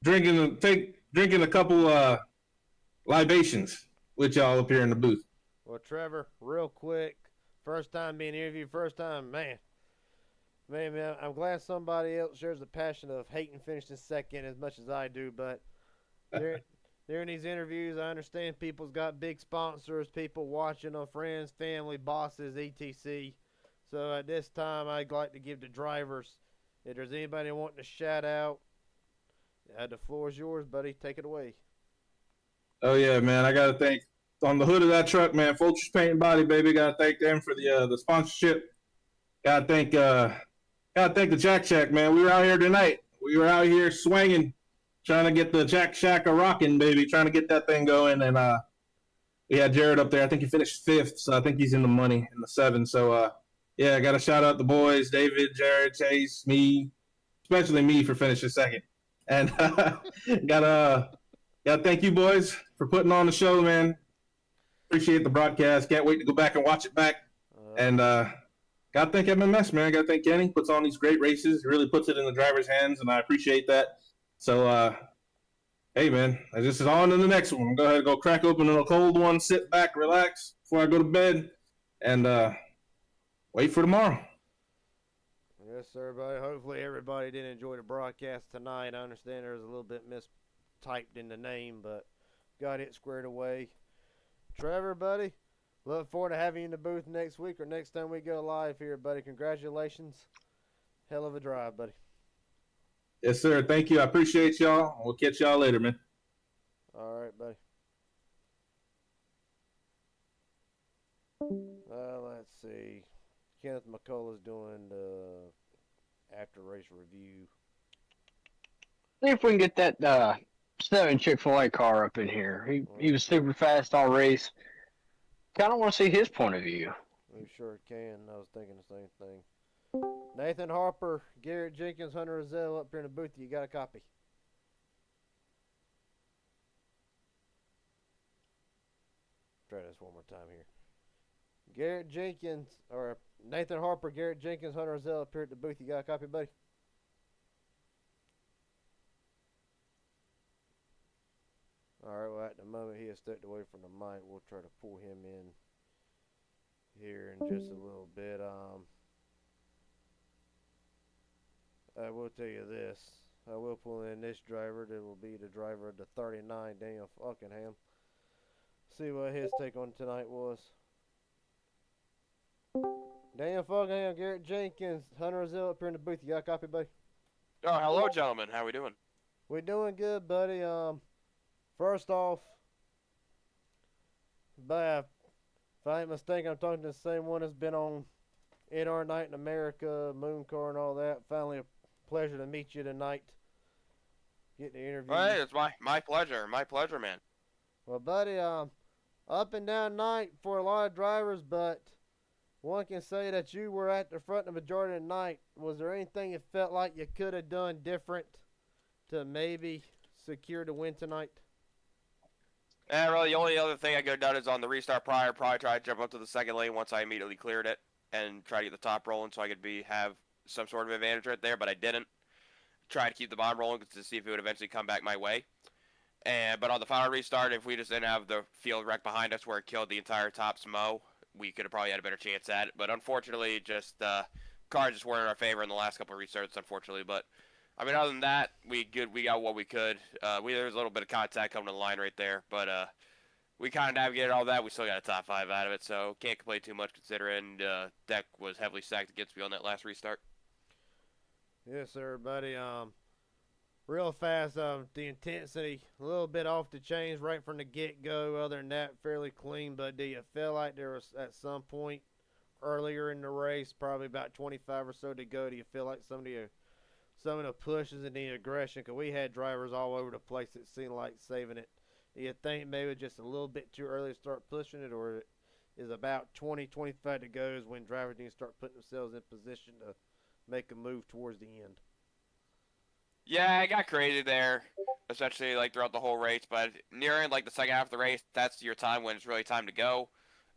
drinking a couple libations with y'all up here in the booth. Well, Trevor, real quick, first time being interviewed, first time, man, I'm glad somebody else shares the passion of hating finishing second as much as I do, but during these interviews, I understand people's got big sponsors, people watching them, friends, family, bosses, etc. So at this time, I'd like to give the drivers, if there's anybody wanting to shout out, the floor is yours, buddy. Take it away. Oh yeah, man! I gotta thank on the hood of that truck, man. Fulcher's Paint and Body, baby. Gotta thank them for the sponsorship. Gotta thank the Jack Shack, man. We were out here tonight. We were out here swinging, trying to get the Jack Shack a rocking, baby. Trying to get that thing going, and we had Jared up there. I think he finished 5th, so I think he's in the money in the 7. So yeah, I gotta shout out the boys, David, Jared, Chase, me, especially me for finishing 2nd, and gotta thank you boys for putting on the show, man. Appreciate the broadcast. Can't wait to go back and watch it back. And gotta thank MMS, man. Gotta thank Kenny. Puts on these great races. Really puts it in the driver's hands, and I appreciate that. So, hey, man, I just is on to the next one. Go ahead and go crack open a cold one, sit back, relax before I go to bed, and wait for tomorrow. Yes, sir, buddy. Hopefully everybody did enjoy the broadcast tonight. I understand there's a little bit mistyped in the name, but got it squared away. Trevor, buddy, look forward to having you in the booth next week or next time we go live here, buddy. Congratulations. Hell of a drive, buddy. Yes, sir. Thank you. I appreciate y'all. We'll catch y'all later, man. All right, buddy. Let's see. Kenneth McCullough's doing the after race review. See if we can get that 7 Chick-fil-A car up in here. He was super fast all race. Kind of want to see his point of view. We sure can. I was thinking the same thing. Nathan Harper, Garrett Jenkins, Hunter Rozelle up here in the booth. You got a copy? Try this one more time here. Garrett Jenkins, or Nathan Harper, Garrett Jenkins, Hunter Rozelle up here at the booth. You got a copy, buddy? All right, well, at the moment he has stepped away from the mic. We'll try to pull him in here in just a little bit. I will tell you this. I will pull in this driver. That will be the driver of the 39, Daniel Falkenham. See what his take on tonight was. Daniel Falkenham, Garrett Jenkins, Hunter Rozelle up here in the booth. You got a copy, buddy? Oh, hello, gentlemen. How we doing? We're doing good, buddy. First off, if I ain't mistaken, I'm talking to the same one that's been on NR Night in America, Moon Car, and all that. Finally, a pleasure to meet you tonight. Get the interview. Hey, it's my pleasure. My pleasure, man. Well, buddy, up and down night for a lot of drivers, but one can say that you were at the front the majority of the night. Was there anything you felt like you could have done different to maybe secure the win tonight? Really, the only other thing I could have done is on the restart prior, probably try to jump up to the second lane once I immediately cleared it and try to get the top rolling so I could have some sort of advantage right there, but I didn't. Try to keep the bottom rolling to see if it would eventually come back my way. But on the final restart, if we just didn't have the field wreck behind us where it killed the entire top smo, we could have probably had a better chance at it. But unfortunately, just cars just weren't in our favor in the last couple of restarts, unfortunately. But I mean, other than that, we got what we could. There was a little bit of contact coming to the line right there, but we kind of navigated all that. We still got a top 5 out of it, so can't complain too much considering deck was heavily stacked against me on that last restart. Yes, sir, buddy. Real fast. The intensity a little bit off the chains right from the get-go. Other than that, fairly clean. But do you feel like there was at some point earlier in the race, probably about 25 or so to go, do you feel like some of the pushes and the aggression? Because we had drivers all over the place that seemed like saving it. Do you think maybe just a little bit too early to start pushing it, or is about 20, 25 to go is when drivers need to start putting themselves in position to make a move towards the end? Yeah, it got crazy there, especially like throughout the whole race. But nearing like the second half of the race, that's your time when it's really time to go,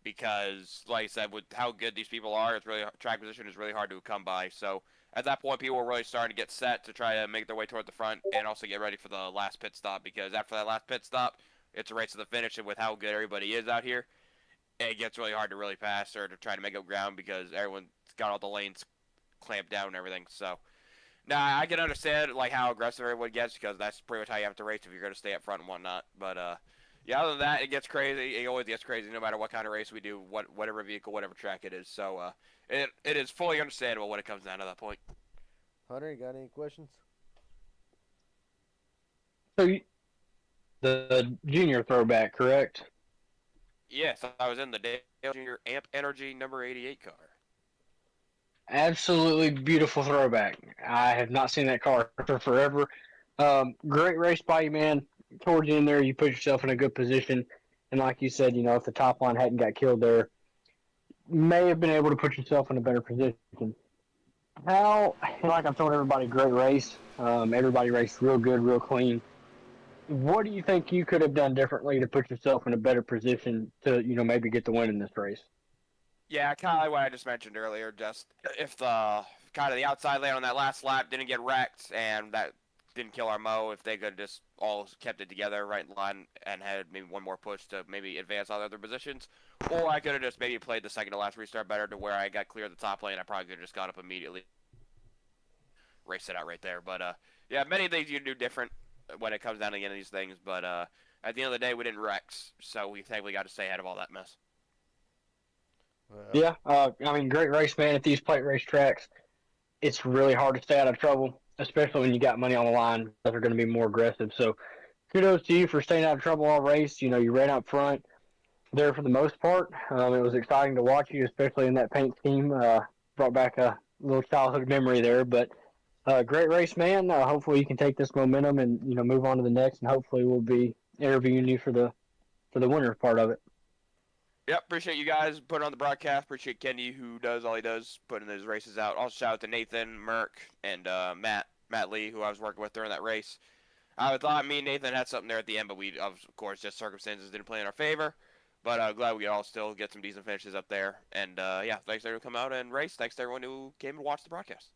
because like I said, with how good these people are, it's really track position is really hard to come by. So at that point, people were really starting to get set to try to make their way toward the front and also get ready for the last pit stop. Because after that last pit stop, it's a race to the finish, and with how good everybody is out here, it gets really hard to really pass or to try to make up ground because everyone's got all the lanes clamped down and everything. So. Nah, I can understand like how aggressive everyone gets because that's pretty much how you have to race if you're going to stay up front and whatnot. But yeah, other than that, it gets crazy. It always gets crazy no matter what kind of race we do, whatever vehicle, whatever track it is. So it is fully understandable when it comes down to that point. Hunter, you got any questions? So the junior throwback, correct? Yes, I was in the Dale Jr. Amp Energy number 88 car. Absolutely beautiful throwback. I have not seen that car for forever. Great race by you, man. Towards the end there, you put yourself in a good position. And like you said, if the top line hadn't got killed there, may have been able to put yourself in a better position. Like I've told everybody, great race. Everybody raced real good, real clean. What do you think you could have done differently to put yourself in a better position to, maybe get the win in this race? Yeah, kind of like what I just mentioned earlier. Just if the kind of the outside lane on that last lap didn't get wrecked and that didn't kill our Mo, if they could just all kept it together right in line and had maybe one more push to maybe advance all the other positions, or I could have just maybe played the second to last restart better to where I got clear of the top lane. I probably could have just got up immediately, raced it out right there. But yeah, many things you do different when it comes down to the end of these things. But at the end of the day, we didn't wreck, so we think we got to stay ahead of all that mess. Yeah, great race, man. At these plate race tracks, it's really hard to stay out of trouble, especially when you got money on the line. They're going to be more aggressive. So, kudos to you for staying out of trouble all race. You ran out front there for the most part. It was exciting to watch you, especially in that paint scheme. Brought back a little childhood memory there. But great race, man. Hopefully, you can take this momentum and move on to the next, and hopefully, we'll be interviewing you for the winner part of it. Yep, appreciate you guys putting on the broadcast. Appreciate Kenny, who does all he does, putting those races out. Also, shout out to Nathan, Merck, and Matt Lee, who I was working with during that race. I thought me and Nathan had something there at the end, but we, of course, just circumstances didn't play in our favor. But glad we could all still get some decent finishes up there. And yeah, thanks to everyone who come out and race. Thanks to everyone who came and watched the broadcast.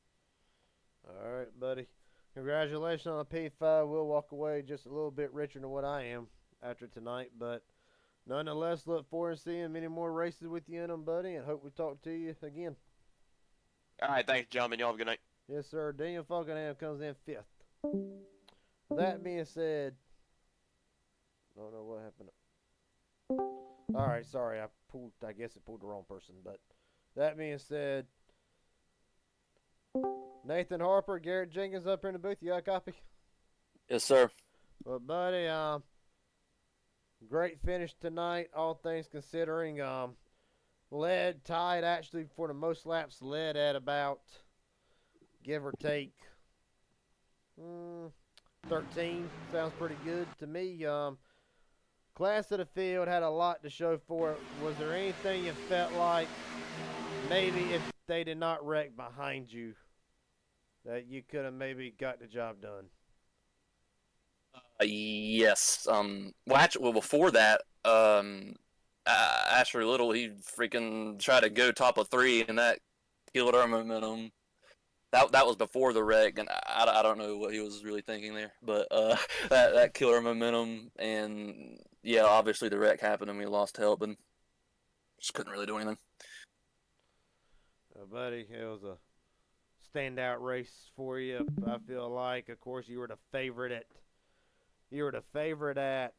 All right, buddy. Congratulations on the P5. We'll walk away just a little bit richer than what I am after tonight, but nonetheless, look forward to seeing many more races with you in them, buddy, and hope we talk to you again. All right, thanks, gentlemen. Y'all have a good night. Yes, sir. Daniel Falkenham comes in 5th. That being said, I don't know what happened. All right, sorry. I guess it pulled the wrong person, but that being said, Nathan Harper, Garrett Jenkins up here in the booth. You got a copy? Yes, sir. Well, buddy, great finish tonight, all things considering. Led tied actually for the most laps, led at about, give or take, 13. Sounds pretty good to me. Class of the field had a lot to show for it. Was there anything you felt like maybe if they did not wreck behind you that you could have maybe got the job done? Yes. Well, before that, Asher Little, he freaking tried to go top of 3, and that killed our momentum. That was before the wreck, and I don't know what he was really thinking there, but that killed our momentum, and yeah, obviously the wreck happened, and we lost help, and just couldn't really do anything. Buddy, it was a standout race for you. I feel like, of course, you were the favorite at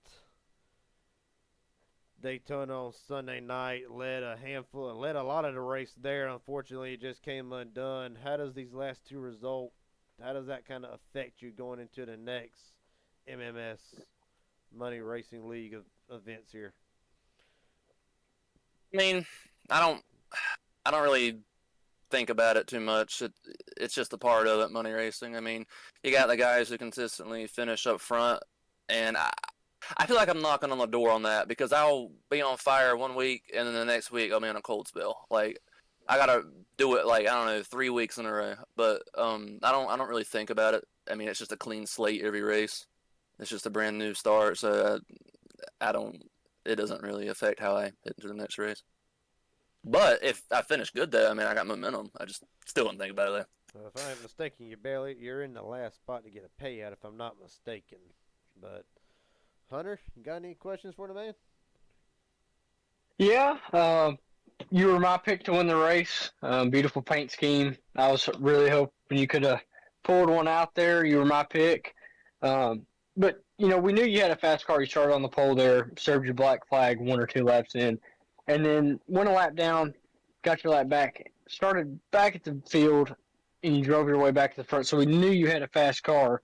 Daytona on Sunday night. Led a lot of the race there. Unfortunately, it just came undone. How does these last two result? How does that kind of affect you going into the next MMS Money Racing League events here? I mean, I don't really think about it too much. It's just a part of it, money racing. I mean, you got the guys who consistently finish up front, and I feel like I'm knocking on the door on that because I'll be on fire one week and then the next week I'll be on a cold spell. Like I gotta do it like I don't know 3 weeks in a row. But I don't really think about it. I mean, it's just a clean slate every race. It's just a brand new start, so I don't. It doesn't really affect how I hit into the next race. But if I finish good though, I mean, I got momentum. I just still don't think about it though. If I ain't mistaken, you're in the last spot to get a payout, if I'm not mistaken. But Hunter, you got any questions for the man? Yeah, you were my pick to win the race. Beautiful paint scheme. I was really hoping you could have pulled one out there. You were my pick. But, we knew you had a fast car. You started on the pole there, served your black flag 1 or 2 laps in, and then went a lap down, got your lap back, started back at the field, and you drove your way back to the front. So we knew you had a fast car.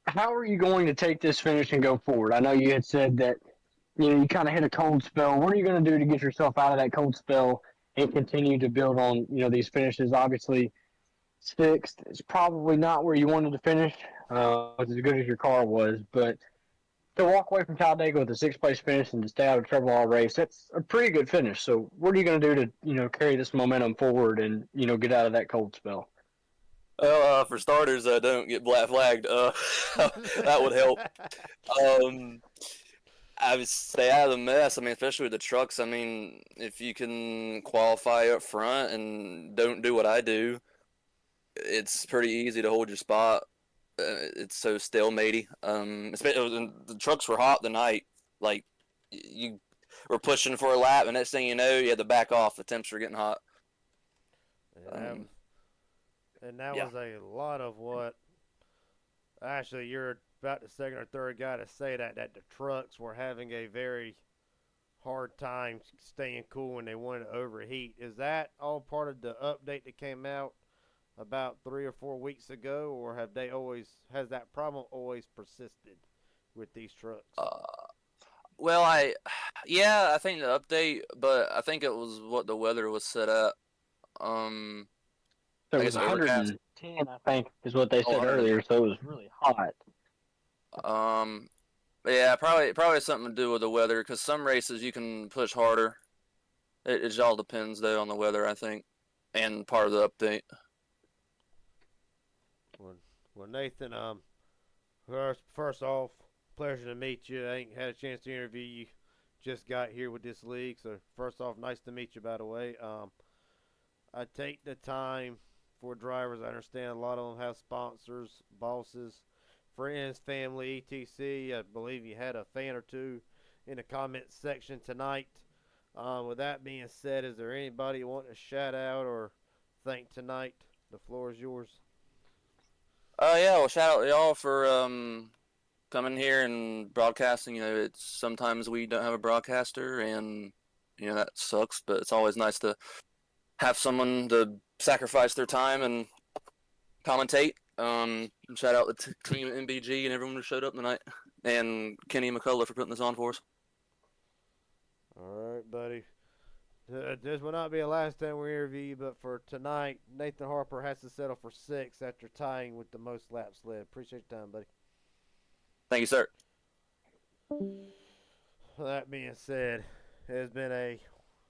How are you going to take this finish and go forward? I know you had said that you kind of hit a cold spell. What are you going to do to get yourself out of that cold spell and continue to build on these finishes? Obviously, 6th is probably not where you wanted to finish, as good as your car was, but to walk away from Talladega with a 6th place finish and to stay out of trouble all race, that's a pretty good finish. So what are you going to do to carry this momentum forward and get out of that cold spell? Well, for starters, don't get black flagged. That would help. I would stay out of the mess. I mean, especially with the trucks. I mean, if you can qualify up front and don't do what I do, it's pretty easy to hold your spot. It's so stalematey. Especially the trucks were hot the night. Like you were pushing for a lap, and next thing you know, you had to back off. The temps were getting hot. That was a lot of what. Actually, you're about the second or third guy to say that the trucks were having a very hard time staying cool when they wanted to overheat. Is that all part of the update that came out about 3 or 4 weeks ago, or has that problem always persisted with these trucks? Well, I think the update, but I think it was what the weather was set at. So it was 110, I think, is what they said earlier. So it was really hot. Yeah, probably something to do with the weather. Because some races you can push harder. It all depends though on the weather, I think, and part of the update. Well, Nathan, first off, pleasure to meet you. I ain't had a chance to interview you. Just got here with this league, so first off, nice to meet you. By the way, I take the time for drivers. I understand a lot of them have sponsors, bosses, friends, family, etc. I believe you had a fan or two in the comments section tonight. With that being said, is there anybody you want to shout out or thank tonight? The floor is yours. Yeah, well, shout out to y'all for coming here and broadcasting. It's sometimes we don't have a broadcaster, and that sucks. But it's always nice to have someone to sacrifice their time and commentate. Shout out to Team MBG and everyone who showed up tonight, and Kenny McCullough for putting this on for us. All right, buddy. This will not be the last time we interview you, but for tonight, Nathan Harper has to settle for 6 after tying with the most laps led. Appreciate your time, buddy. Thank you, sir. That being said, it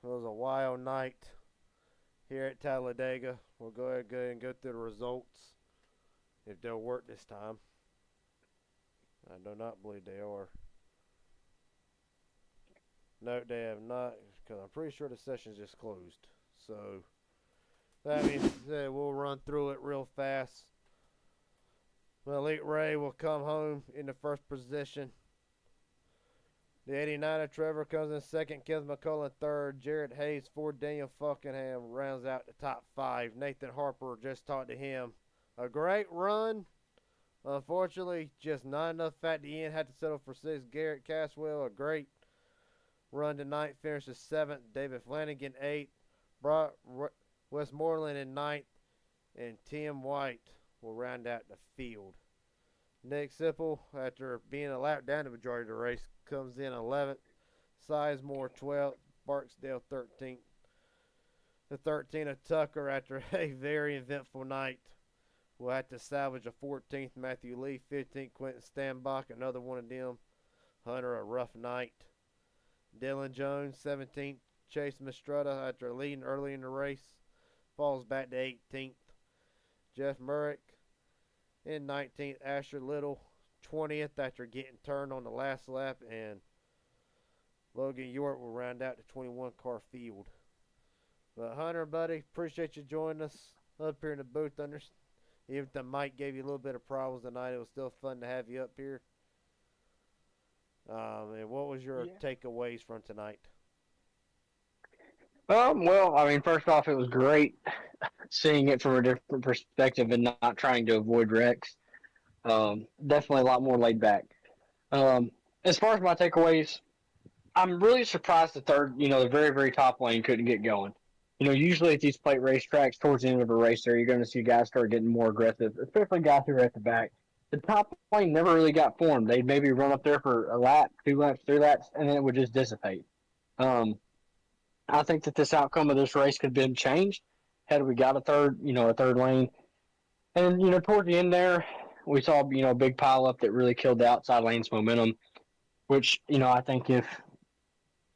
was a wild night here at Talladega. We'll go ahead and go through the results, if they'll work this time. I do not believe they are. No, they have not, because I'm pretty sure the session's just closed. So, that means we'll run through it real fast. Malik Ray will come home in the first position. The 89 of Trevor comes in second. Kenneth McCullough third. Jared Hayes fourth. Daniel Fuckingham rounds out the top 5. Nathan Harper, just talked to him. A great run. Unfortunately, just not enough at the end. Had to settle for 6th. Garrett Caswell, a great run tonight. Finishes 7th. David Flanagan 8th. Brock Westmoreland in 9th. And Tim White will round out the field. Nick Sipple, after being a lap down the majority of the race, comes in 11th. Sizemore 12th. Barksdale 13th. The 13 of Tucker, after a very eventful night, will have to salvage a 14th. Matthew Lee 15th. Quentin Stanbach, another one of them. Hunter, a rough night. Dylan Jones 17th. Chase Mistretta, after leading early in the race, falls back to 18th. Jeff Murrick in 19th. Asher Little 20th after getting turned on the last lap. And Logan York will round out the 21 car field. But Hunter, buddy, appreciate you joining us up here in the booth. Even if the mic gave you a little bit of problems tonight, it was still fun to have you up here. And what was your takeaways from tonight? Well, I mean, first off, it was great seeing it from a different perspective and not trying to avoid wrecks. Definitely a lot more laid back. As far as my takeaways, I'm really surprised the the very, very top lane couldn't get going. Usually at these plate racetracks, towards the end of a race there, you're going to see guys start getting more aggressive, especially guys who are at the back. The top lane never really got formed. They'd maybe run up there for a lap, 2 laps, 3 laps, and then it would just dissipate. I think that this outcome of this race could have been changed had we got a third lane. And, toward the end there, we saw, a big pile up that really killed the outside lane's momentum, which, I think if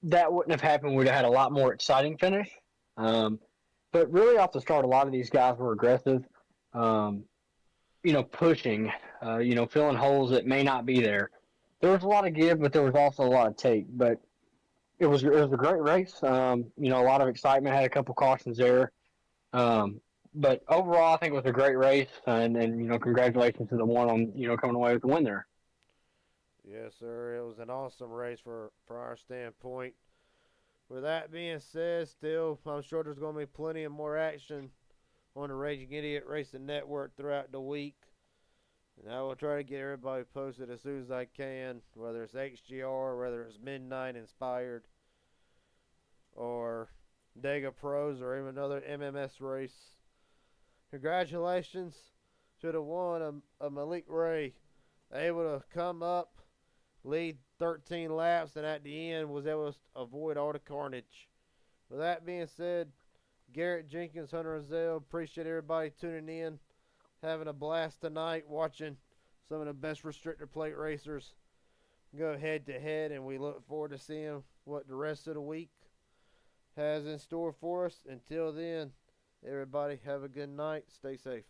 that wouldn't have happened, we'd have had a lot more exciting finish. But really off the start, a lot of these guys were aggressive, pushing, filling holes that may not be there. There was a lot of give, but there was also a lot of take. But it was a great race. A lot of excitement. Had a couple cautions there. But overall, I think it was a great race, and congratulations to the one on coming away with the win there. Yes, sir. It was an awesome race for our standpoint. With that being said, still, I'm sure there's going to be plenty of more action on the Raging Idiot Racing Network throughout the week. And I will try to get everybody posted as soon as I can, whether it's XGR, whether it's Midnight Inspired, or Dega Pros, or even another MMS race. Congratulations to the one of Malik Ray, able to come up, lead 13 laps, and at the end was able to avoid all the carnage. With that being said, Garrett Jenkins, Hunter Rozelle, appreciate everybody tuning in, having a blast tonight, watching some of the best restrictor plate racers go head to head, and we look forward to seeing what the rest of the week has in store for us. Until then, everybody have a good night. Stay safe.